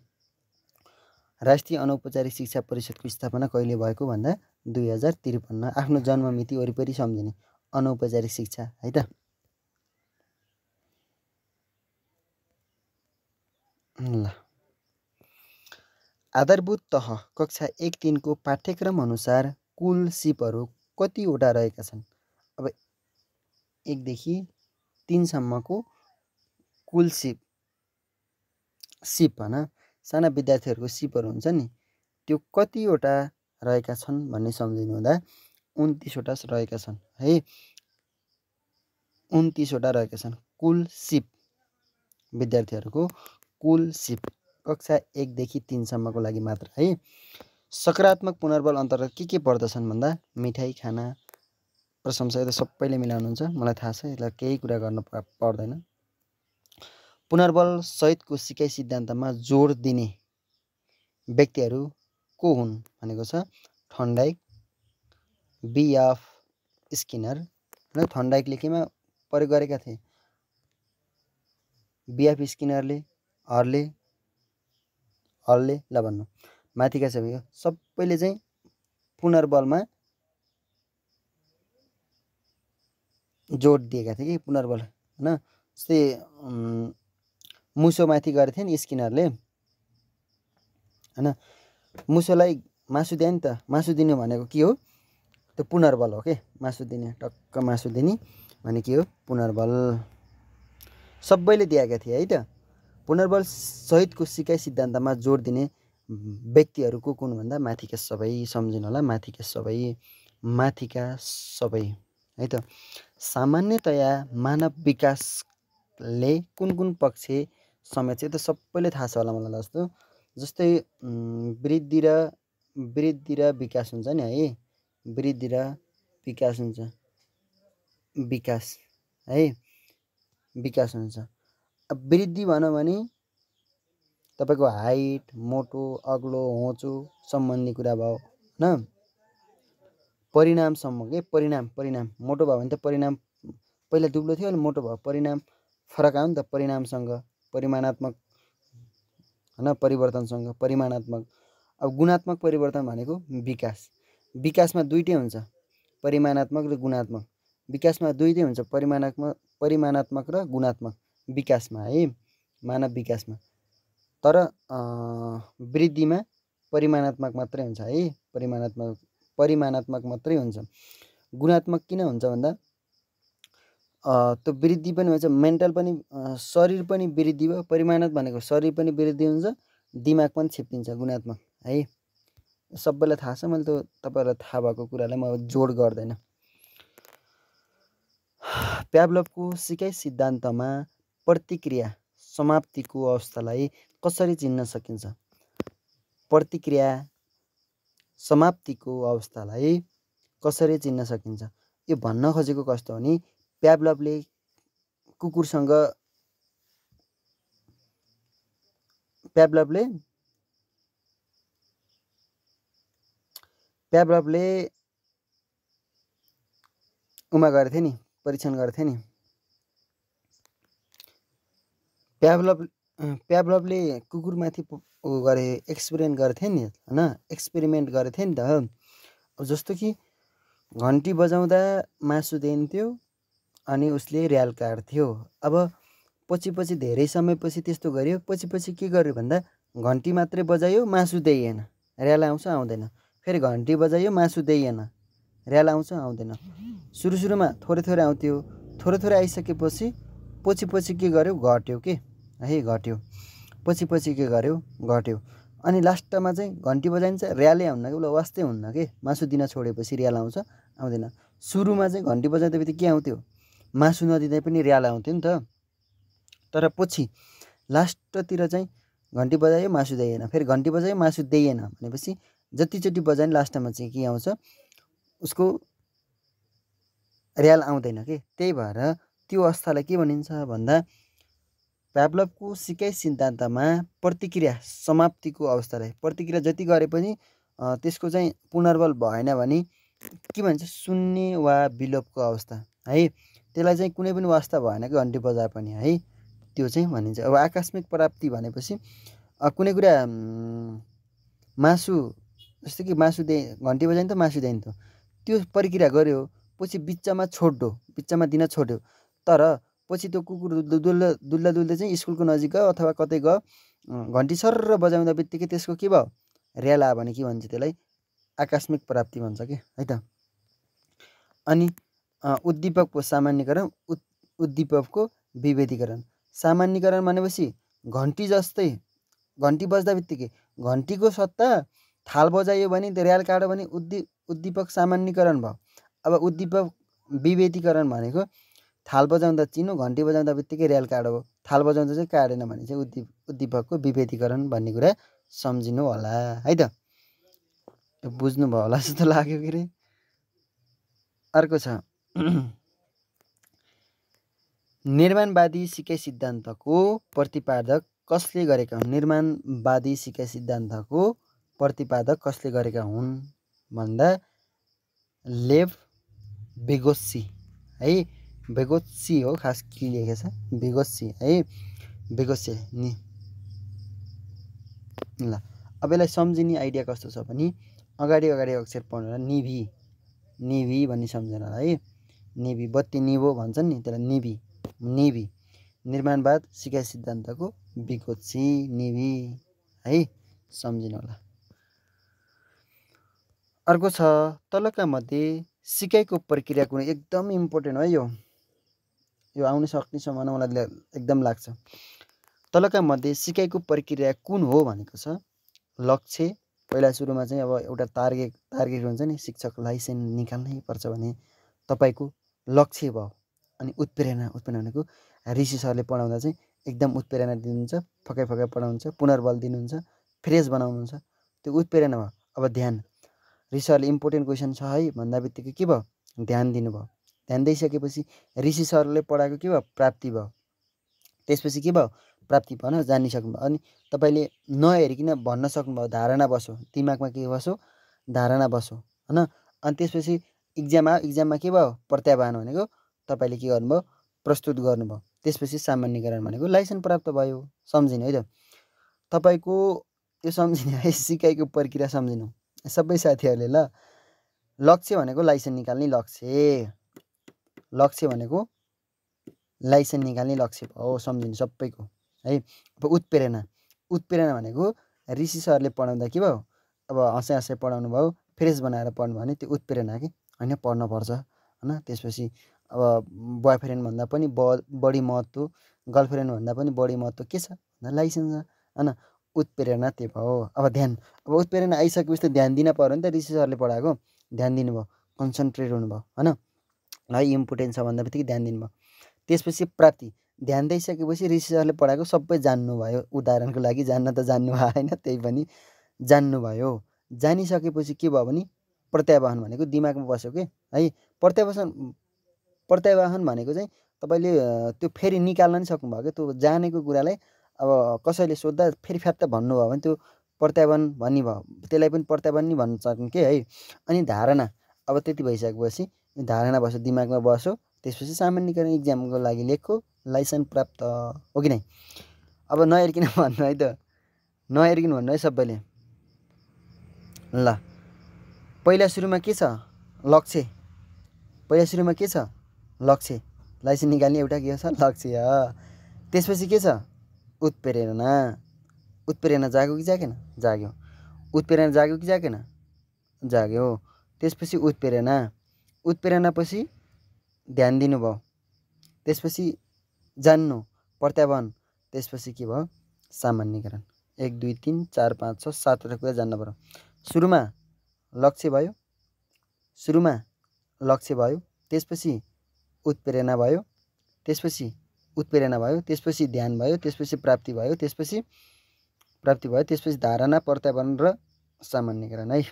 राष्ट्रिय अनौपचारिक शिक्षा परिषदको स्थापना कहिले भएको भन्दा 2053। आफ्नो जन्म मिति वरिपरि सम्झिने, अनौपचारिक शिक्षा है त। ल, आधारभूत तह कक्षा 1-3 को पाठ्यक्रम अनुसार कुल सिपहरू कतिवटा रहेका छन्? अब 1 देखि 3 सम्मको कुल सिप हैन, साना विद्यार्थीहरूको सिपहरू हुन्छ नि, त्यो कतिवटा रहेका छन् भन्ने सम्झिनु हुँदा 29 वटा रहेका छन् है। 29 वटा रहेका छन् कुल सिप, विद्यार्थीहरूको कुल सिप कक्षा 1 देखि 3 सम्मको लागि मात्र है। सकारात्मक पुनर्बल अन्तर्गत के पर्दछन् भन्दा मिठाई खाना, प्रशंसा, त सबैले मिलाउनुहुन्छ, मलाई थाहा छ, यसलाई केही कुरा गर्न पर्दैन। पुनर्बल सहितको सिकाइ सिद्धान्तमा जोड दिने व्यक्तिहरू को हुन् भनेको छ थर्नडाइक, B.F. स्किनर। थर्नडाइकले केमा प्रयोग गरेका थिए? B.F. स्किनरले, हलले ल भन्नु माथिका सबै सबैले चाहिँ पुनर्बलमा जोड दिएका थिए कि पुनर्बल हैन। जस्तै मुसोमाथि गरेको थियो नि स्किनरले हैन, मुसोलाई मासु दिए नि त, मासु दिनु भनेको के हो? त्यो पुनर्बल हो के, मासु दिने, टक्क मासु दिने भने के हो? पुनर्बल। सबैले दिएका थिए है त। पुनर्बल सहितको सिकाइ सिद्धान्तमा जोड दिने व्यक्तिहरू को कुन भन्दा माथिका सबै सम्झिनु होला, माथिका सबै है त। सामान्यतया मानव विकासले कुन पक्ष समेट्छ? त सबैले थाहा छ होला मलाई जस्तो, जस्तै वृद्धि र विकास हुन्छ नि है। वृद्धि र विकास हुन्छ, विकास है, विकास हुन्छ। अब वृद्धि भनौँ भने तपाईँको हाइट, मोटो, अग्लो, होचो सम्बन्धी कुरा भयो हैन। परिणामसम्म के, परिणाम मोटो भयो भने त परिणाम पहिला दुब्लो थियो, अहिले मोटो भयो, परिणाम फरक आयो नि त। परिणामसँग परिमाणात्मक हैन, परिवर्तनसँग परिमाणात्मक। अब गुणात्मक परिवर्तन भनेको विकास। विकासमा दुईटै हुन्छ, परिमाणात्मक र गुणात्मक। विकासमा दुईटै हुन्छ, परिमाणात्मक र गुणात्मक विकासमा है, मानव विकासमा। तर वृद्धिमा परिमाणात्मक मात्रै हुन्छ है, परिमाणात्मक मात्रै हुन्छ। गुणात्मक किन हुन्छ भन्दा त्यो वृद्धि पनि हुन्छ, मेन्टल पनि, शरीर पनि वृद्धि भयो। परिमाणात्मक भनेको शरीर पनि वृद्धि हुन्छ, दिमाग पनि छिप्पिन्छ, गुणात्मक है। सबैलाई थाहा छ, मैले त तपाईँहरूलाई थाहा भएको कुरालाई म जोड गर्दैन। प्याभलोभको सिकाइ सिद्धान्तमा प्रतिक्रिया समाप्तिको अवस्थालाई कसरी चिन्न सकिन्छ? प्रतिक्रिया समाप्तिको अवस्थालाई कसरी चिन्न सकिन्छ? यो भन्न खोजेको कस्तो हो नि, प्याभलभले कुकुरसँग प्याभलभले उमा गर्थे नि, परीक्षण गर्थे नि। प्याभलभले कुकुरमाथि गरे एक्सपेरिमेन्ट गर्थे नि हैन, एक्सपेरिमेन्ट गर्थे नि त। अब जस्तो कि घन्टी बजाउँदा मासु दिन्थ्यो अनि उसले र्याल काट्थ्यो। अब पछि धेरै समयपछि त्यस्तो गर्यो, पछि के गर्यो भन्दा घन्टी मात्रै बजायो, मासु दिएन, र्याल आउँछ आउँदैन। फेरि घन्टी बजायो, मासु दिएन, र्याल आउँछ आउँदैन। सुरुमा थोरै आउँथ्यो, थोरै आइसकेपछि पछि के गर्यो, घट्यो के है, घट्यो। पछि के गर्यो, घट्यो। अनि लास्टमा चाहिँ घन्टी बजाइन्छ, र्यालै आउन्न कि, उसलाई वास्तै हुन्न के, मासु दिन छोडेपछि र्याल आउँछ आउँदैन। सुरुमा चाहिँ घन्टी बजाउँदा बित्तिकै के आउँथ्यो, मासु नदिँदै पनि र्याल आउँथ्यो नि त। तर पछि लास्टतिर चाहिँ घन्टी बजायो, मासु दिएन, फेरि घन्टी बजायो, मासु दिएन भनेपछि जतिचोटि बजायो नि लास्टमा चाहिँ के आउँछ, उसको र्याल आउँदैन के। त्यही भएर त्यो अवस्थालाई के भनिन्छ भन्दा प्याभलभको सिकाइ सिद्धान्तमा प्रतिक्रिया समाप्तिको अवस्थालाई, प्रतिक्रिया जति गरे पनि त्यसको चाहिँ पुनर्बल भएन भने के भन्छ, शून्य वा विलोपको अवस्था है। त्यसलाई चाहिँ कुनै पनि वास्ता भएन कि घन्टी बजाए पनि है, त्यो चाहिँ भनिन्छ। अब आकस्मिक प्राप्ति भनेपछि कुनै कुरा मासु, जस्तो कि मासु घन्टी बजाइन्थ्यो, मासु दिइन्थ्यो, त्यो प्रक्रिया गर्यो, पछि बिचमा दिन छोड्यो। तर पछि त्यो कुकुर दुल्दा चाहिँ स्कुलको नजिक गयो अथवा कतै गयो, घन्टी सर्र बजाउँदा बित्तिकै त्यसको के भयो, र्याल आयो भने के भन्छ, त्यसलाई आकस्मिक प्राप्ति भन्छ के है त। अनि उद्दीपकको सामान्यकरण, उद्दीपकको विभेदीकरण। सामान्यकरण भनेपछि घन्टी जस्तै, घन्टी बज्दा बित्तिकै घन्टीको सट्टा थाल बजायो भने, र्याल काट्यो भने उद्दीपक सामान्यकरण भयो। अब उद्दीपक विभेदीकरण भनेको थाल बजाउँदा चिनो, घन्टी बजाउँदा बित्तिकै र्याल काट्यो, थाल बजाउँदा चाहिँ काटेन भने चाहिँ उद्दीपकको विभेदीकरण भन्ने कुरा सम्झिनु होला है त। बुझ्नुभयो होला जस्तो लाग्यो कि रे। अर्को छ निर्माणवादी सिकाइ सिद्धान्तको प्रतिपादक कसले गरेका हुन्? निर्माणवादी सिकाइ सिद्धान्तको प्रतिपादक कसले गरेका हुन् भन्दा लेभ विगोत्स्की है, विगोत्स्की हो, खास के लेखेको छ, विगोत्स्की है, विगोत्स्की नि ल। अब यसलाई सम्झिने आइडिया कस्तो छ भने अगाडि अक्षर पढ्नु होला, निभी भन्ने सम्झनु होला है। निभी, बत्ती निभो भन्छन् नि त्यसलाई, निभी निर्माणवाद सिकाइ सिद्धान्तको विगोत्स्की, निभी है, सम्झिनु होला। अर्को छ तलका मध्ये सिकाइको प्रक्रिया कुनै, एकदम इम्पोर्टेन्ट हो यो आउन सक्ने सम्भावना मलाई एकदम लाग्छ। तलका मध्ये सिकाइको प्रक्रिया कुन हो भनेको छ लक्ष्य। पहिला सुरुमा चाहिँ अब एउटा टार्गेट हुन्छ नि, शिक्षक लाइसेन्स निकाल्नै पर्छ भने तपाईँको लक्ष्य भयो। अनि उत्प्रेरणा भनेको ऋषि सरले पढाउँदा चाहिँ एकदम उत्प्रेरणा दिनुहुन्छ, फकाइ पढाउनुहुन्छ, पुनर्बल दिनुहुन्छ, फ्रेस बनाउनुहुन्छ, त्यो उत्प्रेरणा भयो। अब ध्यान, ऋषि सरले इम्पोर्टेन्ट क्वेसन छ है भन्दा बित्तिकै के भयो, ध्यान दिनुभयो। ध्यान दिइसकेपछि ऋषि सरले पढाएको के भयो, प्राप्ति भयो। त्यसपछि के भयो, प्राप्ति भन जानिसक्नुभयो। अनि तपाईँले नहेरिकन भन्न सक्नुभयो, धारणा बस्यो, दिमागमा के बस्यो, धारणा बस्यो होइन। अनि त्यसपछि इक्जाममा के भयो, प्रत्याह्वान भनेको तपाईँले के गर्नुभयो, प्रस्तुत गर्नुभयो। त्यसपछि सामान्यकरण भनेको लाइसेन्स प्राप्त भयो। सम्झिनु है त तपाईँको, यो सम्झिने है, सिकाइको प्रक्रिया सम्झिनु सबै साथीहरूले ल। लक्ष्य भनेको लाइसेन्स निकाल्ने लक्ष्य भनेको लाइसेन्स निकाल्ने लक्ष्य हो, सम्झिनु सबैको है। अब उत्प्रेरणा भनेको ऋषि सरले पढाउँदा के भयो, अब हँसाइ पढाउनु भयो, फ्रेस बनाएर पढ्नु भयो भने त्यो उत्प्रेरणा कि होइन, पढ्नुपर्छ होइन। त्यसपछि अब बोयफ्रेन्ड भन्दा पनि बढी महत्त्व, गर्लफ्रेन्ड भन्दा पनि बढी महत्त्व के छ भन्दा लाइसेन्स छ होइन। उत्प्रेरणा त्यो भयो। अब ध्यान, अब उत्प्रेरणा आइसकेपछि त ध्यान दिन पऱ्यो नि त, ऋषि सरले पढाएको ध्यान दिनुभयो, कन्सन्ट्रेट हुनुभयो होइन। है इम्पोर्टेन्ट छ भन्दा बित्तिकै ध्यान दिनुभयो। त्यसपछि प्राप्ति, ध्यान दिइसकेपछि ऋषिहरूले पढाएको सबै जान्नुभयो। उदाहरणको लागि जान्न त जान्नु होइन, त्यही पनि जान्नुभयो। जानिसकेपछि के भयो भने प्रत्यावाहन भनेको दिमागमा बस्यो के है। प्रत्यावाहन भनेको चाहिँ तपाईँले त्यो फेरि निकाल्न नि सक्नुभयो क्या। त्यो जानेको कुरालाई अब कसैले सोद्धा फेरि फ्यात्त भन्नुभयो भने त्यो प्रत्यावाहन भन्ने भयो। त्यसलाई पनि प्रत्यावाहन नि भन्न सक्ने के है। अनि धारणा, अब त्यति भइसकेपछि धारणा बस्यो, दिमागमा बस्यो, त्यसपछि सामान्यकरण इक्जामको लागि लेखो, लाइसेन्स प्राप्त हो कि नै। अब नहेरिकन भन्नु है त, नहेरिकन भन्नु है सबैले। ल पहिला सुरुमा के छ? लक्ष्य। पहिला सुरुमा के छ? लक्ष्य। लाइसेन्स निकाल्ने एउटा के छ? लक्ष्य। त्यसपछि के छ? उत्प्रेरणा। उत्प्रेरणा जाग्यो कि जागेन? जाग्यो। उत्प्रेरणा जाग्यो कि जागेन? जाग्यो। त्यसपछि उत्प्रेरणा। उत्प्रेरणापछि ध्यान दिनुभयो, त्यसपछि जान्नु, प्रत्यावाहन, त्यसपछि के भयो? सामान्यकरण। 1 2 3 4 5 6 7 कुरा जान्न पर्यो। सुरुमा लक्ष्य भयो, सुरुमा लक्ष्य भयो, त्यसपछि उत्प्रेरणा भयो, त्यसपछि उत्प्रेरणा भयो, त्यसपछि ध्यान भयो, त्यसपछि प्राप्ति भयो, त्यसपछि धारणा, प्रत्यावाहन र सामान्यकरण है।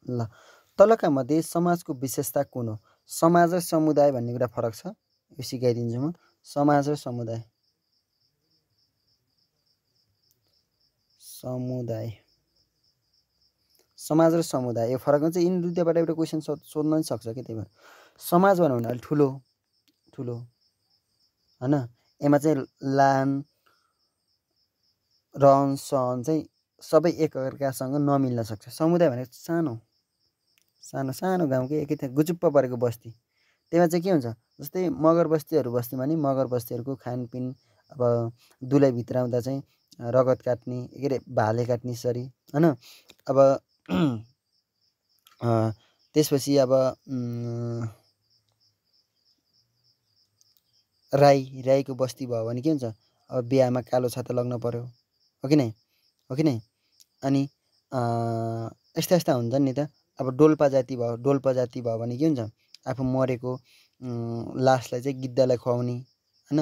ल तलका मध्ये समाजको विशेषता कुन हो? समाज र समुदाय भन्ने कुरा फरक छ, यो सिकाइदिन्छु म। समाज र समुदाय, समाज र समुदाय यो फरक हुन्छ। यिनी दुईटाबाट एउटा क्वेसन सोध्न नि सक्छ कि। त्यही भएर समाज भन्यो भने अलिक ठुलो ठुलो होइन, यसमा चाहिँ लान रहन सहन चाहिँ सबै एकअर्कासँग नमिल्न सक्छ। समुदाय भनेको सानो सानो सानो गाउँकै एकै गुचुप्प परेको बस्ती, त्यसमा चाहिँ के हुन्छ? जस्तै मगर बस्तीहरू बस्ने भने मगर बस्तीहरूको खानपिन, अब दुलै भित्राउँदा चाहिँ रगत काट्ने, के अरे भाले काट्ने सरी होइन। अब त्यसपछि अब राईको बस्ती भयो भने के हुन्छ? अब बिहामा कालो छाता लग्न पर्यो, हो कि नै? हो कि नै? अनि यस्ता यस्ता हुन्छन् नि त। अब डोल्पा जाति भयो भने के हुन्छ? आफू मरेको लासलाई चाहिँ गिद्धलाई खुवाउने होइन।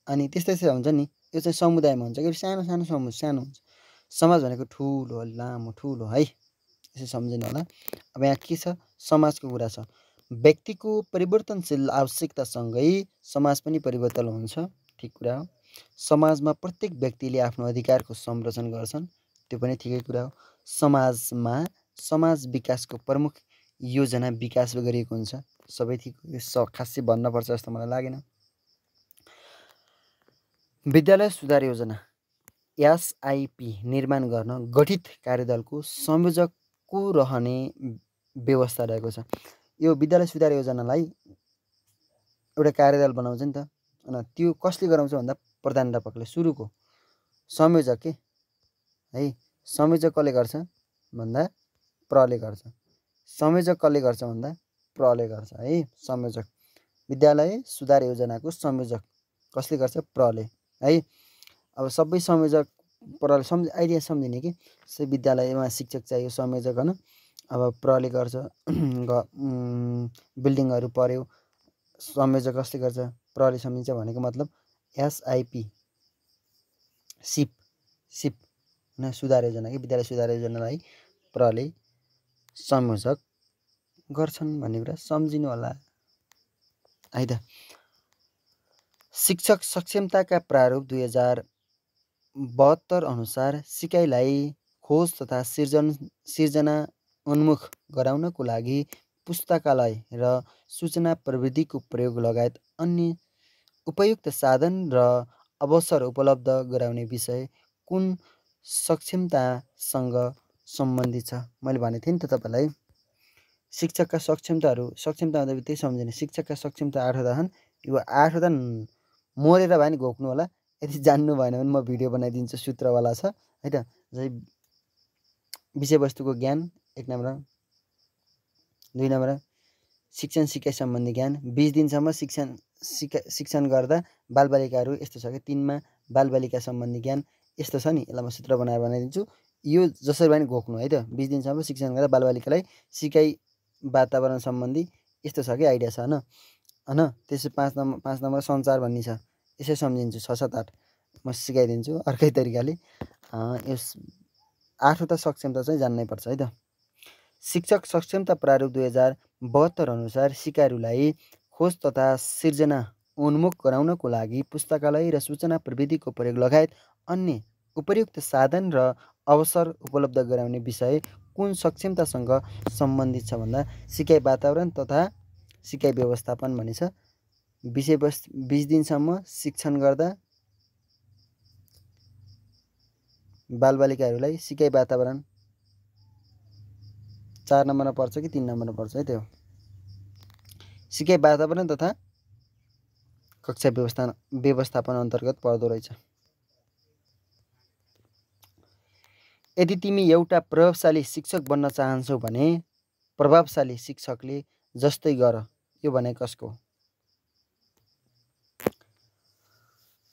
अनि त्यस्तै हुन्छ नि। यो चाहिँ समुदायमा हुन्छ कि सानो सानो सानो हुन्छ। समाज भनेको ठुलो, अलि लामो ठुलो है, यसो सम्झिनु होला। अब यहाँ के छ? समाजको कुरा छ। व्यक्तिको परिवर्तनशील आवश्यकतासँगै समाज पनि परिवर्तन हुन्छ, ठिक कुरा हो। समाजमा प्रत्येक व्यक्तिले आफ्नो अधिकारको संरक्षण गर्छन्, त्यो पनि ठिकै कुरा हो। समाजमा समाज विकासको प्रमुख योजना विकास गरिएको हुन्छ, सबै ठिक। खासै भन्नुपर्छ जस्तो मलाई लागेन। विद्यालय सुधार योजना एसआइपी निर्माण गर्न गठित कार्यदलको संयोजक को रहने व्यवस्था रहेको छ। यो विद्यालय सुधार योजनालाई एउटा कार्यदल बनाउँछ नि त, होइन? त्यो कसले गराउँछ भन्दा प्रधानाध्यापकले। सुरुको संयोजक के है, संयोजक कसले गर्छ भन्दा प्रले गर्छ। संयोजक कसले गर्छ भन्दा प्रले गर्छ है। संयोजक विद्यालय सुधार योजनाको संयोजक कसले गर्छ? प्रले है। अब सबै संयोजक प्रले आइडिया सम्झिने कि विद्यालयमा शिक्षक चाहियो, संयोजक होइन। अब प्रले गर्छ, बिल्डिङहरू पर्यो, संयोजक कसले गर्छ? प्रले सम्झिन्छ। भनेको मतलब एसआइपी सिप होइन, सुधार योजना कि विद्यालय सुधार योजनालाई प्रले संयोजक गर्छन् भन्ने कुरा सम्झिनु होला है त। शिक्षक सक्षमताका प्रारूप 2072 अनुसार सिकाइलाई खोज तथा सिर्जना उन्मुख गराउनको लागि पुस्तकालय र सूचना प्रविधिको प्रयोग लगायत अन्य उपयुक्त साधन र अवसर उपलब्ध गराउने विषय कुन सक्षमतासँग सम्बन्धित छ? मैले भनेको थिएँ नि त तपाईँलाई, शिक्षकका सक्षमता हुँदा त्यही सम्झिने। शिक्षकका सक्षमता 8 वटा छन्। यो 8 वटा मोरेर भए नि घोक्नु होला। यदि जान्नु भएन भने म भिडियो बनाइदिन्छु, सूत्रवाला छ है त। विषयवस्तुको ज्ञान 1 नम्बर, 2 नम्बर शिक्षण सिकाइ सम्बन्धी ज्ञान, 20 दिनसम्म शिक्षण गर्दा बालबालिकाहरू यस्तो छ कि 3मा बालबालिका सम्बन्धी ज्ञान यस्तो छ नि। यसलाई म सूत्र बनाएर बनाइदिन्छु। यो जसरी भए नि घोक्नु है त। 20 दिनसम्म शिक्षण गर्दा बालबालिकालाई सिकाइ वातावरण सम्बन्धी यस्तो छ कि आइडिया छ होइन। हैन। त्यसै 5 नम्बर सञ्चार भन्ने छ, यसै सम्झिन्छु 6 7 8 म सिकाइदिन्छु अर्कै तरिकाले। यस 8वटा सक्षमता चाहिँ जान्नै पर्छ है त। शिक्षक सक्षमता प्रारूप 2072 अनुसार सिकारुलाई खोज तथा सिर्जना उन्मुख गराउनको लागि पुस्तकालय र सूचना प्रविधिको प्रयोग लगायत अन्य उपयुक्त साधन र अवसर उपलब्ध गराउने विषय कुन सक्षमतासँग सम्बन्धित छ भन्दा सिकाइ वातावरण तथा सिकाइ व्यवस्थापन भनिन्छ। विषयवस्तु 20 दिनसम्म शिक्षण गर्दा बालबालिकाहरूलाई सिकाइ वातावरण 4 नम्बरमा पर्छ कि 3 नम्बरमा पर्छ है त्यो। सिकाइ वातावरण तथा कक्षा व्यवस्थापन अन्तर्गत पर्दो रहेछ। यदि तिमी एउटा प्रभावशाली शिक्षक बन्न चाहन्छौ भने प्रभावशाली शिक्षकले जस्तै गर, यो भने कसको?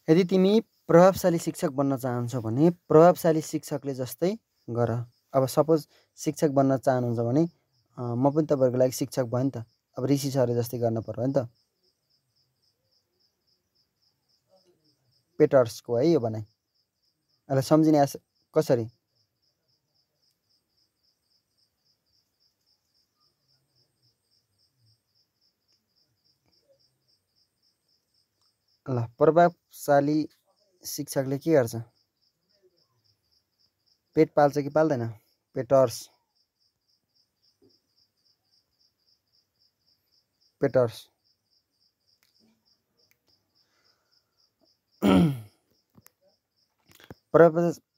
यदि तिमी प्रभावशाली शिक्षक बन्न चाहन्छौ भने प्रभावशाली शिक्षकले जस्तै गर। अब सपोज शिक्षक बन्न चाहनुहुन्छ भने म पनि तपाईँहरूको लागि शिक्षक भयो नि त। अब ऋषि सरले जस्तै गर्न पर्यो नि त। पेटर्सको है यो भनाइ। यसलाई सम्झिने कसरी? ल, प्रभावशाली शिक्षकले के गर्छ? पेट पाल्छ कि पाल्दैन? पेटर्स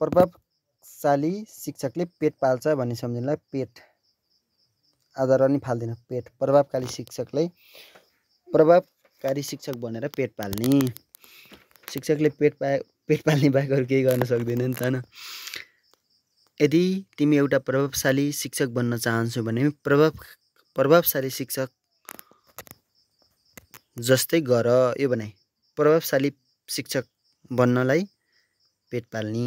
प्रभावशाली शिक्षकले पेट पाल्छ भन्ने सम्झिनुलाई पेट आधार नि फाल्दिन। पेट प्रभावकारी शिक्षकलाई प्रभावकारी शिक्षक भनेर पेट पाल्ने। शिक्षकले पेट पाल्ने बाहेक अरू केही गर्न सक्दैन नि त हैन। यदि तिमी एउटा प्रभावशाली शिक्षक बन्न चाहन्छौ भने प्रभावशाली शिक्षक जस्तै गर, यो भनाइ। प्रभावशाली शिक्षक बन्नलाई पेट पाल्ने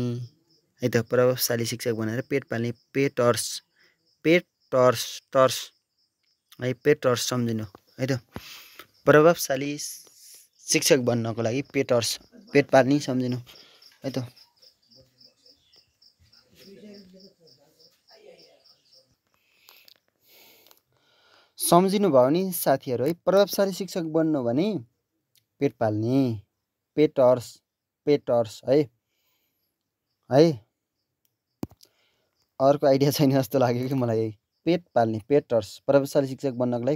है त। प्रभावशाली शिक्षक भनेर पेट पाल्ने। पेटर्स है, पेटर्स सम्झिनु है त। प्रभावशाली शिक्षक बन्नको लागि पेटर्स पेट पाल्ने सम्झिनु है त। सम्झिनु भयो नि साथीहरू है। प्रभावशाली शिक्षक बन्नु भने पेट पाल्ने। पेटर्स है। अर्को आइडिया छैन जस्तो लाग्यो कि मलाई। पेट पाल्ने पेटर्स। प्रभावशाली शिक्षक बन्नको लागि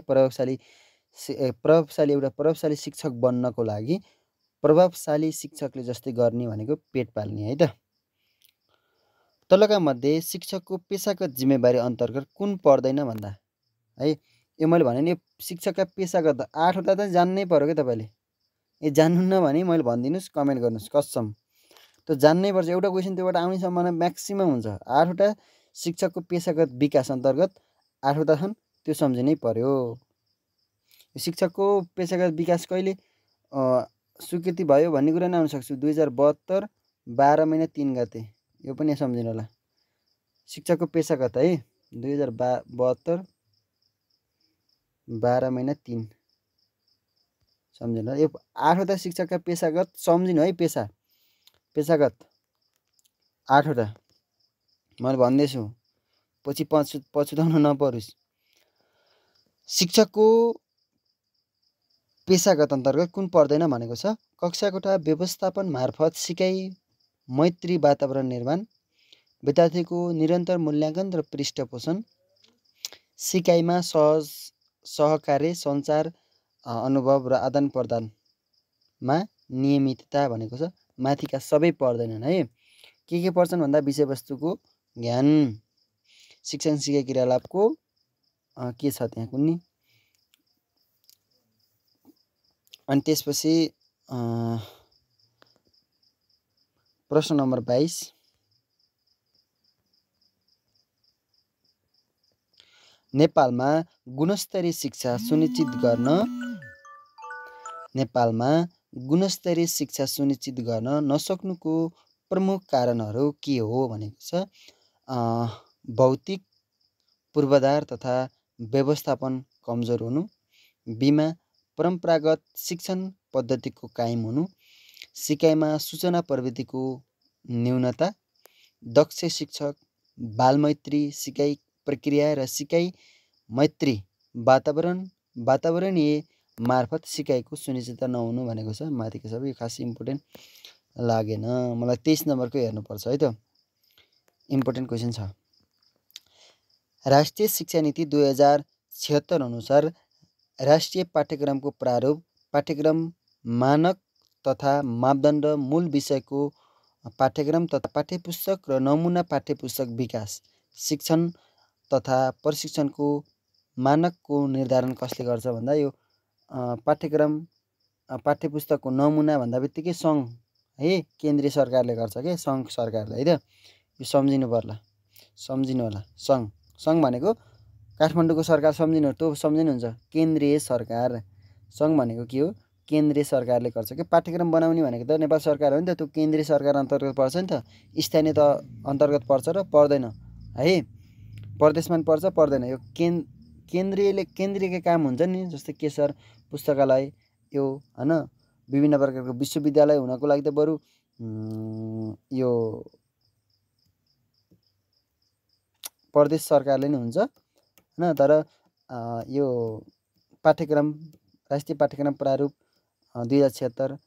एउटा प्रभावशाली शिक्षक बन्नको लागि प्रभावशाली शिक्षकले जस्तै गर्ने भनेको पेट पाल्ने है त। तलका मध्ये शिक्षकको पेशागत जिम्मेवारी अन्तर्गत कुन पर्दैन भन्दा है। यो मैले भने नि शिक्षकका पेशागत 8वटा त जान्नै पर्यो क्या तपाईँले। ए जान्नुहुन्न भने मैले भनिदिनुहोस्, कमेन्ट गर्नुहोस् कसम। त्यो जान्नै पर्छ। एउटा क्वेसन त्योबाट आउने सम्भावना म्याक्सिमम हुन्छ। 8वटा शिक्षकको पेशागत विकास अन्तर्गत 8वटा छन्, त्यो सम्झिनै पर्यो। शिक्षकको पेशागत विकास कहिले स्वीकृति भयो भन्ने कुरा नै आउनसक्छ। 2072 12 महिना 3 गते। यो पनि सम्झिनु होला। शिक्षकको पेशागत है 2072 12 महिना 3 सम्झिनु। यो 8वटा शिक्षकका पेशागत सम्झिनु है। पेशागत 8वटा मैले भन्दैछु, पछि पछुताउनु नपरोस्। शिक्षकको पेशागत अन्तर्गत कुन पर्दैन भनेको छ? कक्षाकोठा व्यवस्थापन मार्फत सिकाइ मैत्री वातावरण निर्माण, विद्यार्थीको निरन्तर मूल्याङ्कन र पृष्ठपोषण, सिकाइमा सहकार्य, सञ्चार, अनुभव र आदान प्रदानमा नियमितता भनेको छ। माथिका सबै पर्दैनन् है। के पर्छन् भन्दा विषयवस्तुको ज्ञान, शिक्षण सिकाइ क्रियाकलापको के छ त्यहाँ कुनै। अनि त्यसपछि प्रश्न नम्बर 22। नेपालमा गुणस्तरीय शिक्षा सुनिश्चित गर्न नसक्नुको प्रमुख कारणहरू के हो भनेको छ? भौतिक पूर्वाधार तथा व्यवस्थापन कमजोर हुनु, बीमा परम्परागत शिक्षण पद्धतिको कायम हुनु, सिकाइमा सूचना प्रविधिको न्यूनता, दक्ष शिक्षक, बालमैत्री सिकाइ प्रक्रिया र सिकाइ मैत्री वातावरणीय मार्फत सिकाइको सुनिश्चितता नहुनु भनेको छ माथिको सबै। खास इम्पोर्टेन्ट लागेन मलाई। 23 नम्बरको हेर्नुपर्छ है त, इम्पोर्टेन्ट क्वेसन छ। राष्ट्रिय शिक्षा नीति 2076 अनुसार राष्ट्रिय पाठ्यक्रमको प्रारूप, पाठ्यक्रम मानक तथा मापदण्ड, मूल विषयको पाठ्यक्रम तथा पाठ्यपुस्तक र नमुना पाठ्यपुस्तक विकास, शिक्षण तथा प्रशिक्षणको मानकको निर्धारण कसले गर्छ भन्दा यो पाठ्यक्रम पाठ्यपुस्तकको नमुना भन्दा बित्तिकै सङ्घ है केन्द्रीय सरकारले गर्छ के, सङ्घ सरकारले है त। यो सम्झिनु पर्ला, सम्झिनु होला। सङ्घ भनेको काठमाडौँको सरकार सम्झिनु, त्यो सम्झिनुहुन्छ केन्द्रीय सरकार। सङ्घ भनेको के हो, केन्द्रीय सरकारले गर्छ कि। पाठ्यक्रम बनाउने भनेको त नेपाल सरकार हो नि त, त्यो केन्द्रीय सरकार अन्तर्गत पर्छ नि त। स्थानीय त अन्तर्गत पर्छ र पर्दैन है, प्रदेशमा पनि पर्छ पर्दैन। यो केन्द्रीय काम हुन्छ नि, जस्तै के सर पुस्तकालय यो होइन, विभिन्न प्रकारको विश्वविद्यालय हुनको लागि त बरु यो प्रदेश सरकारले नै हुन्छ होइन। तर यो पाठ्यक्रम राष्ट्रिय पाठ्यक्रम प्रारूप 2076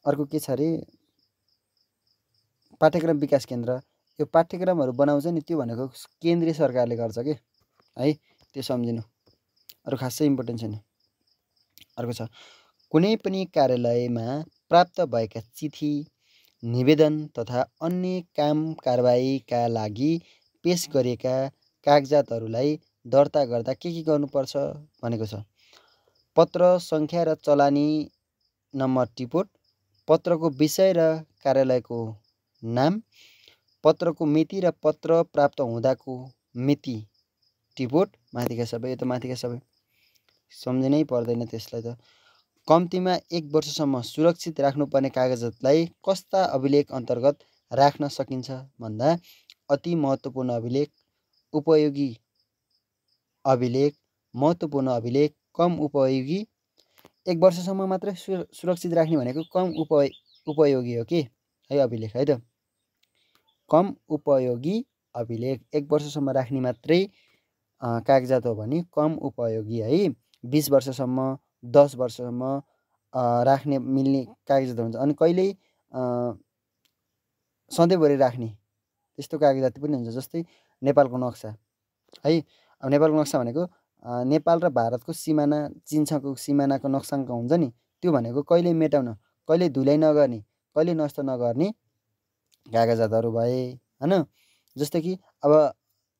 अर्को के छ अरे पाठ्यक्रम विकास केन्द्र, यो पाठ्यक्रमहरू बनाउँछ नि, त्यो भनेको केन्द्रीय सरकारले गर्छ कि है, त्यो सम्झिनु। अरू खासै इम्पोर्टेन्ट छैन। अर्को छ, कुनै पनि कार्यालयमा प्राप्त भएका चिठी, निवेदन तथा अन्य काम कारबाहीका लागि पेश गरिएका कागजातहरूलाई दर्ता गर्दा के गर्नुपर्छ भनेको छ। पत्र सङ्ख्या र चलानी नम्बर टिपोट, पत्रको विषय र कार्यालयको नाम, पत्रको मिति र पत्र प्राप्त हुँदाको मिति टिपोट, माथिका सबै। यो त माथिका सबै सम्झिनै पर्दैन त्यसलाई त। कम्तीमा 1 वर्षसम्म सुरक्षित राख्नुपर्ने कागजातलाई कस्ता अभिलेख अन्तर्गत राख्न सकिन्छ भन्दा अति महत्त्वपूर्ण अभिलेख, उपयोगी अभिलेख, महत्त्वपूर्ण अभिलेख, कम उपयोगी। 1 वर्षसम्म मात्रै सुरक्षित राख्ने भनेको कम उपयोगी हो कि है अभिलेख है त। कम उपयोगी अभिलेख 1 वर्षसम्म राख्ने मात्रै कागजात हो भने कम उपयोगी है। 20 वर्षसम्म 10 वर्षसम्म राख्ने मिल्ने कागजात हुन्छ। अनि कहिल्यै सधैँभरि राख्ने त्यस्तो कागजात पनि हुन्छ, जस्तै नेपालको नक्सा है। अब नेपालको नक्सा भनेको नेपाल र भारतको सिमाना, चीनसँगको सिमानाको नक्साङ्क हुन्छ नि, त्यो भनेको कहिले मेटाउन, कहिले धुलाइ नगर्ने, कहिले नष्ट नगर्ने कागजातहरू भए होइन। जस्तै कि अब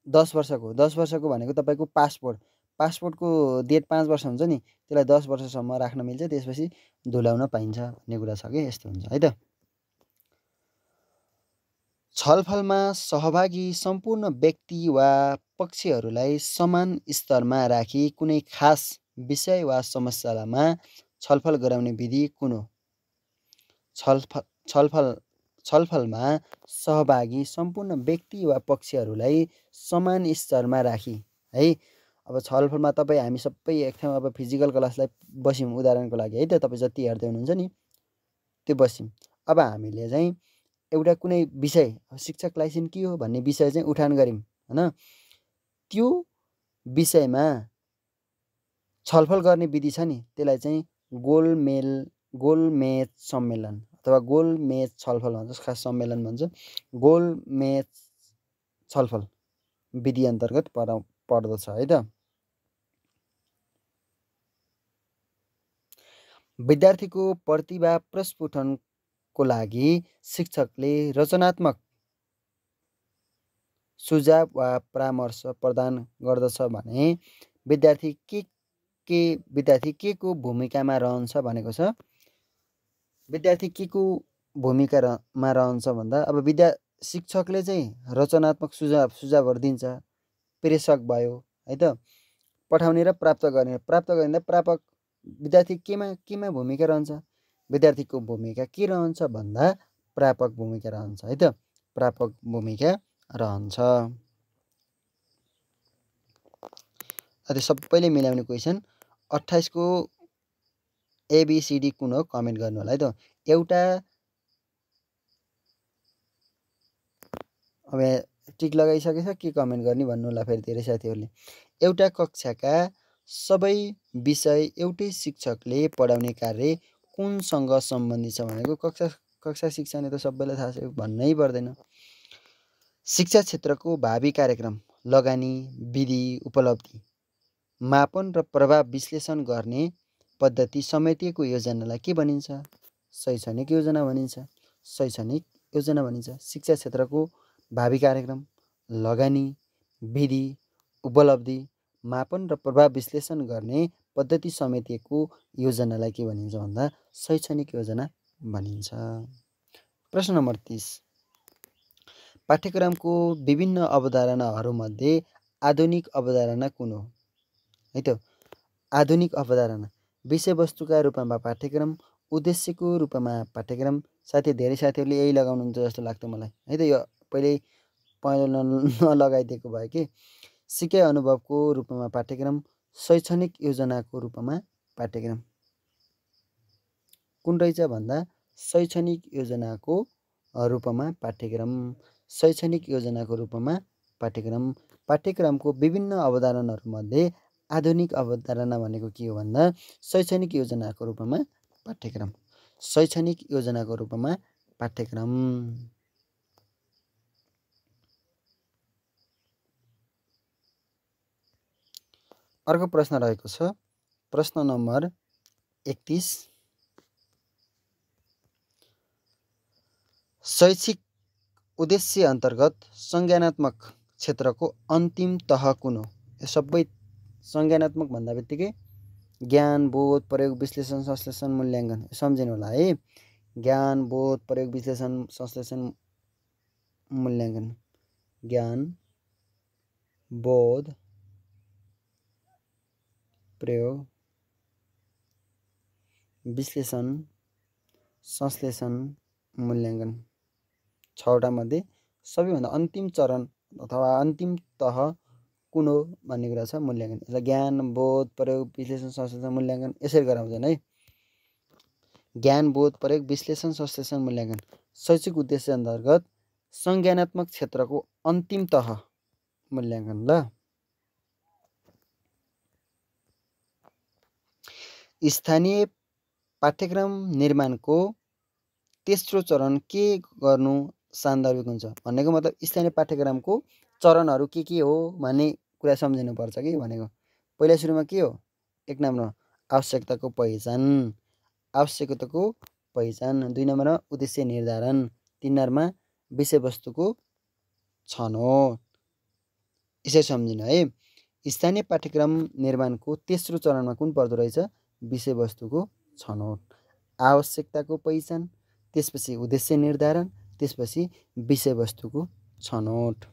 10 वर्षको भनेको तपाईँको पासपोर्टको डेट 5 वर्ष हुन्छ नि, त्यसलाई 10 वर्षसम्म राख्न मिल्छ, त्यसपछि धुलाउन पाइन्छ भन्ने कुरा छ कि, यस्तो हुन्छ है त। छलफलमा सहभागी सम्पूर्ण व्यक्ति वा पक्षहरूलाई समान स्तरमा राखी कुनै खास विषय वा समस्यामा छलफल गराउने विधि कुन हो? छलफलमा सहभागी सम्पूर्ण व्यक्ति वा पक्षहरूलाई समान स्तरमा राखी है। अब छलफलमा तपाईँ हामी सबै एक ठाउँमा अब फिजिकल क्लासलाई बस्यौँ उदाहरणको लागि है त, तपाईँ जति हेर्दै हुनुहुन्छ नि त्यो बस्यौँ। अब हामीले चाहिँ एउटा कुनै विषय, शिक्षकलाई चाहिँ के हो भन्ने विषय चाहिँ उठान गऱ्यौँ होइन। त्यो विषयमा छलफल गर्ने विधि छ नि, त्यसलाई चाहिँ गोलमेज सम्मेलन अथवा गोलमेज छलफल भन्छ, खास सम्मेलन भन्छ। गोलमेज छलफल विधि अन्तर्गत पर्दछ है त। विद्यार्थीको प्रतिभा प्रस्फुटनको लागि शिक्षकले रचनात्मक सुझाव वा परामर्श प्रदान गर्दछ भने विद्यार्थी के को भूमिकामा रहन्छ भनेको छ। विद्यार्थी के को भूमिकामा रहन्छ भन्दा अब शिक्षकले चाहिँ रचनात्मक सुझावहरू दिन्छ, प्रेषक भयो है त, पठाउने र प्राप्त गर्ने प्रापक। विद्यार्थी केमा भूमिका रहन्छ, विद्यार्थीको भूमिका के रहन्छ भन्दा प्रापक भूमिका रहन्छ है त, प्रापक भूमिका रहन्छ। त्यो सबैले मिलाउने क्वेसन 28 को ABCD कुन हो कमेन्ट गर्नु होला है त। एउटा अब टिक लगाइसकेछ के कमेन्ट गर्ने भन्नु होला फेरि धेरै साथीहरूले। एउटा कक्षाका सबै विषय एउटै शिक्षकले पढाउने कार्य कुनसँग सम्बन्धित छ भनेको कक्षा शिक्षाले त सबैलाई थाहा छ भन्नै पर्दैन। शिक्षा क्षेत्रको भावी कार्यक्रम, लगानी, विधि, उपलब्धि, मापन र प्रभाव विश्लेषण गर्ने पद्धति समेटिएको योजनालाई के भनिन्छ? शैक्षणिक योजना भनिन्छ। शैक्षणिक योजना भनिन्छ। शिक्षा क्षेत्रको भावी कार्यक्रम, लगानी, विधि, उपलब्धि, मापन र प्रभाव विश्लेषण गर्ने पद्धति समेटिएको योजनालाई के भनिन्छ भन्दा शैक्षणिक योजना भनिन्छ। प्रश्न नम्बर 30। पाठ्यक्रमको विभिन्न अवधारणाहरूमध्ये आधुनिक अवधारणा कुन हो? है त। आधुनिक अवधारणा विषयवस्तुका रूपमा पाठ्यक्रम, उद्देश्यको रूपमा पाठ्यक्रम। साथै धेरै साथीहरूले यही लगाउनुहुन्छ जस्तो लाग्छ मलाई है त। यो पहिल्यै पहेँलो नलगाइदिएको भए कि सिकाइ अनुभवको रूपमा पाठ्यक्रम, शैक्षणिक योजनाको रूपमा पाठ्यक्रम कुन रहेछ भन्दा शैक्षणिक योजनाको रूपमा पाठ्यक्रम। शैक्षणिक योजनाको रूपमा पाठ्यक्रम। पाठ्यक्रमको विभिन्न अवधारणाहरूमध्ये आधुनिक अवधारणा भनेको के हो भन्दा शैक्षणिक योजनाको रूपमा पाठ्यक्रम। शैक्षणिक योजनाको रूपमा पाठ्यक्रम। अर्को प्रश्न रहेको छ प्रश्न नम्बर 31। शैक्षिक उद्देश्य अन्तर्गत संज्ञानात्मक क्षेत्रको अन्तिम तह कुन हो? यो सबै संज्ञानात्मक भन्दा बित्तिकै ज्ञान, बोध, प्रयोग, विश्लेषण, संश्लेषण, मूल्याङ्कन सम्झिनु होला है। ज्ञान, बोध, प्रयोग, विश्लेषण, संश्लेषण, मूल्याङ्कन। ज्ञान, बोध, प्रयोग, विश्लेषण, संश्लेषण, मूल्याङ्कन। 6वटा मध्ये सबैभन्दा अन्तिम चरण अथवा अन्तिम तह कुन हो भन्ने कुरा छ मूल्याङ्कन। यसलाई ज्ञान, बोध, प्रयोग, विश्लेषण, संश्लेषण, मूल्याङ्कन यसरी गराउँछन् है। ज्ञान, बोध, प्रयोग, विश्लेषण, संश्लेषण, मूल्याङ्कन। शैक्षिक उद्देश्य अन्तर्गत संज्ञानात्मक क्षेत्रको अन्तिम तह मूल्याङ्कन। ल स्थानीय पाठ्यक्रम निर्माणको तेस्रो चरण के गर्नु सान्दर्भिक हुन्छ भनेको मतलब स्थानीय पाठ्यक्रमको चरणहरू के हो भन्ने कुरा सम्झिनुपर्छ कि भनेको। पहिला सुरुमा के हो? 1 नम्बरमा आवश्यकताको पहिचान। आवश्यकताको पहिचान। 2 नम्बरमा उद्देश्य निर्धारण। 3 नम्बरमा विषयवस्तुको छनौट। यसरी सम्झिनु है। स्थानीय पाठ्यक्रम निर्माणको तेस्रो चरणमा कुन पर्दो रहेछ? विषयवस्तुको छनौट। आवश्यकताको पहिचान, त्यसपछि उद्देश्य निर्धारण, त्यसपछि विषयवस्तुको छनौट।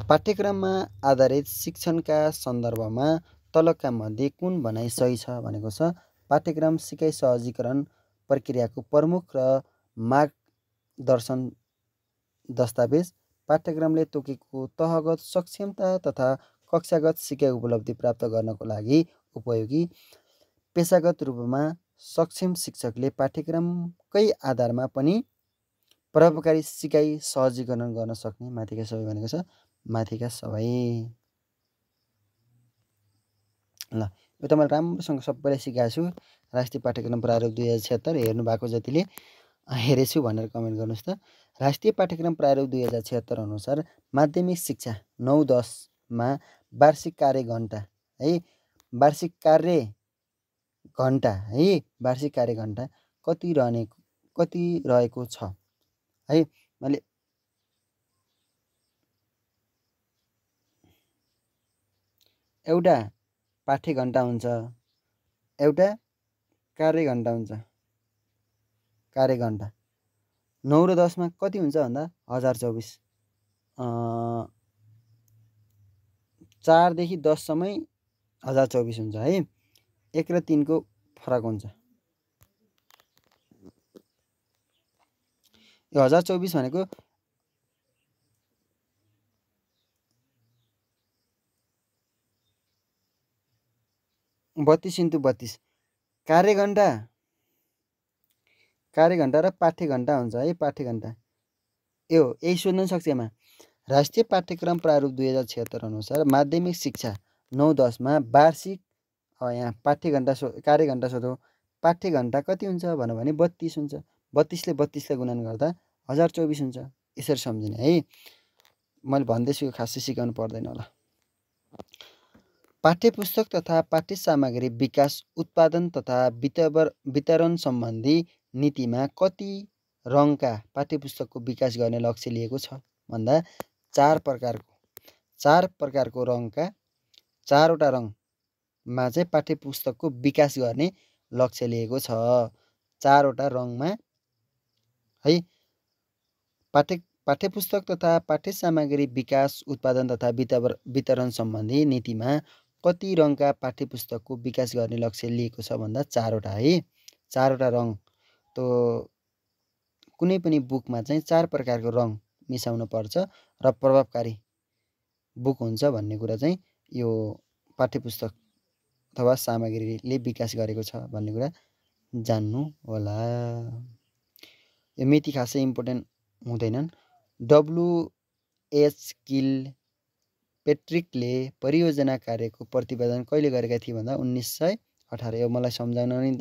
पाठ्यक्रममा आधारित शिक्षणका सन्दर्भमा तलका मध्ये कुन भनाइ सही छ भनेको छ। पाठ्यक्रम सिकाइ सहजीकरण प्रक्रियाको प्रमुख र मार्गदर्शन दस्तावेज पाठ्यक्रमले तोकेको तहगत सक्षमता तथा कक्षागत सिकाइ उपलब्धि प्राप्त गर्नको लागि उपयोगी। पेशागत रूपमा सक्षम शिक्षकले पाठ्यक्रमकै आधारमा पनि प्रभावकारी सिकाइ सहजीकरण गर्न सक्ने। माथिका सबै भनेको छ माथिका सबै। ल यो त मैले राम्रोसँग सबैलाई सिकाएको छु। राष्ट्रिय पाठ्यक्रम प्रारूप 2076 हेर्नु भएको जतिले हेरेछु भनेर कमेन्ट गर्नुहोस् त। राष्ट्रिय पाठ्यक्रम प्रारूप 2076 अनुसार माध्यमिक शिक्षा 9-10 मा वार्षिक कार्य घण्टा है वार्षिक कार्य घण्टा कति रहेको छ है। मैले एउटा पाठ्य घण्टा हुन्छ, एउटा कार्य घण्टा हुन्छ। कार्य घण्टा 9 र 10 मा कति हुन्छ भन्दा 1024। 4 देखि 10 सम्म 1024 हुन्छ है। 1 र 3 को फरक हुन्छ। यो 1024 भनेको 32 × 32 कार्यघण्टा र पाठ्यघण्टा हुन्छ है। पाठ्यघण्टा यही सोध्न सक्छ यसमा। राष्ट्रिय पाठ्यक्रम प्रारूप 2076 अनुसार माध्यमिक शिक्षा 9-10 मा वार्षिक यहाँ पाठ्यघण्टा कार्यघण्टा सोधौँ। पाठ्यघण्टा कति हुन्छ भने 32 हुन्छ। 32 ले 32 ले गुणन गर्दा 1024 हुन्छ। यसरी सम्झिने है। मैले भन्दैछु खासै सिकाउनु पर्दैन होला। पाठ्यपुस्तक तथा पाठ्य सामग्री विकास उत्पादन तथा वितरण सम्बन्धी नीतिमा कति रङका पाठ्यपुस्तकको विकास गर्ने लक्ष्य लिएको छ भन्दा 4 प्रकारको रङका 4वटा रङमा चाहिँ पाठ्यपुस्तकको विकास गर्ने लक्ष्य लिएको छ। 4वटा रङमा है पाठ्यपुस्तक तथा पाठ्य सामग्री विकास उत्पादन तथा वितरण सम्बन्धी नीतिमा कति रङका पाठ्यपुस्तकको विकास गर्ने लक्ष्य लिएको छ भन्दा 4वटा है। 4वटा रङ त कुनै पनि बुकमा चाहिँ 4 प्रकारको रङ मिसाउनु पर्छ र प्रभावकारी बुक हुन्छ भन्ने कुरा चाहिँ यो पाठ्यपुस्तक अथवा सामग्रीले विकास गरेको छ भन्ने कुरा जान्नु होला। यो मिति खासै इम्पोर्टेन्ट हुँदैनन्। WH किलपेट्रिकले परियोजना कार्यको प्रतिवेदन कहिले गरेका थिए भन्दा 1918। यो मलाई सम्झाउन नि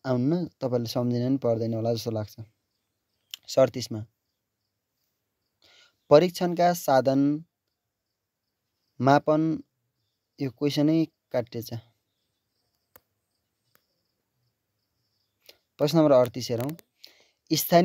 आउन्न, तपाईँले सम्झिन नि पर्दैन होला जस्तो लाग्छ। 37 मा परीक्षणका साधन मापन यो क्वेसनै काटिएछ। प्रश्न नम्बर 38 हेरौँ। स्थानीय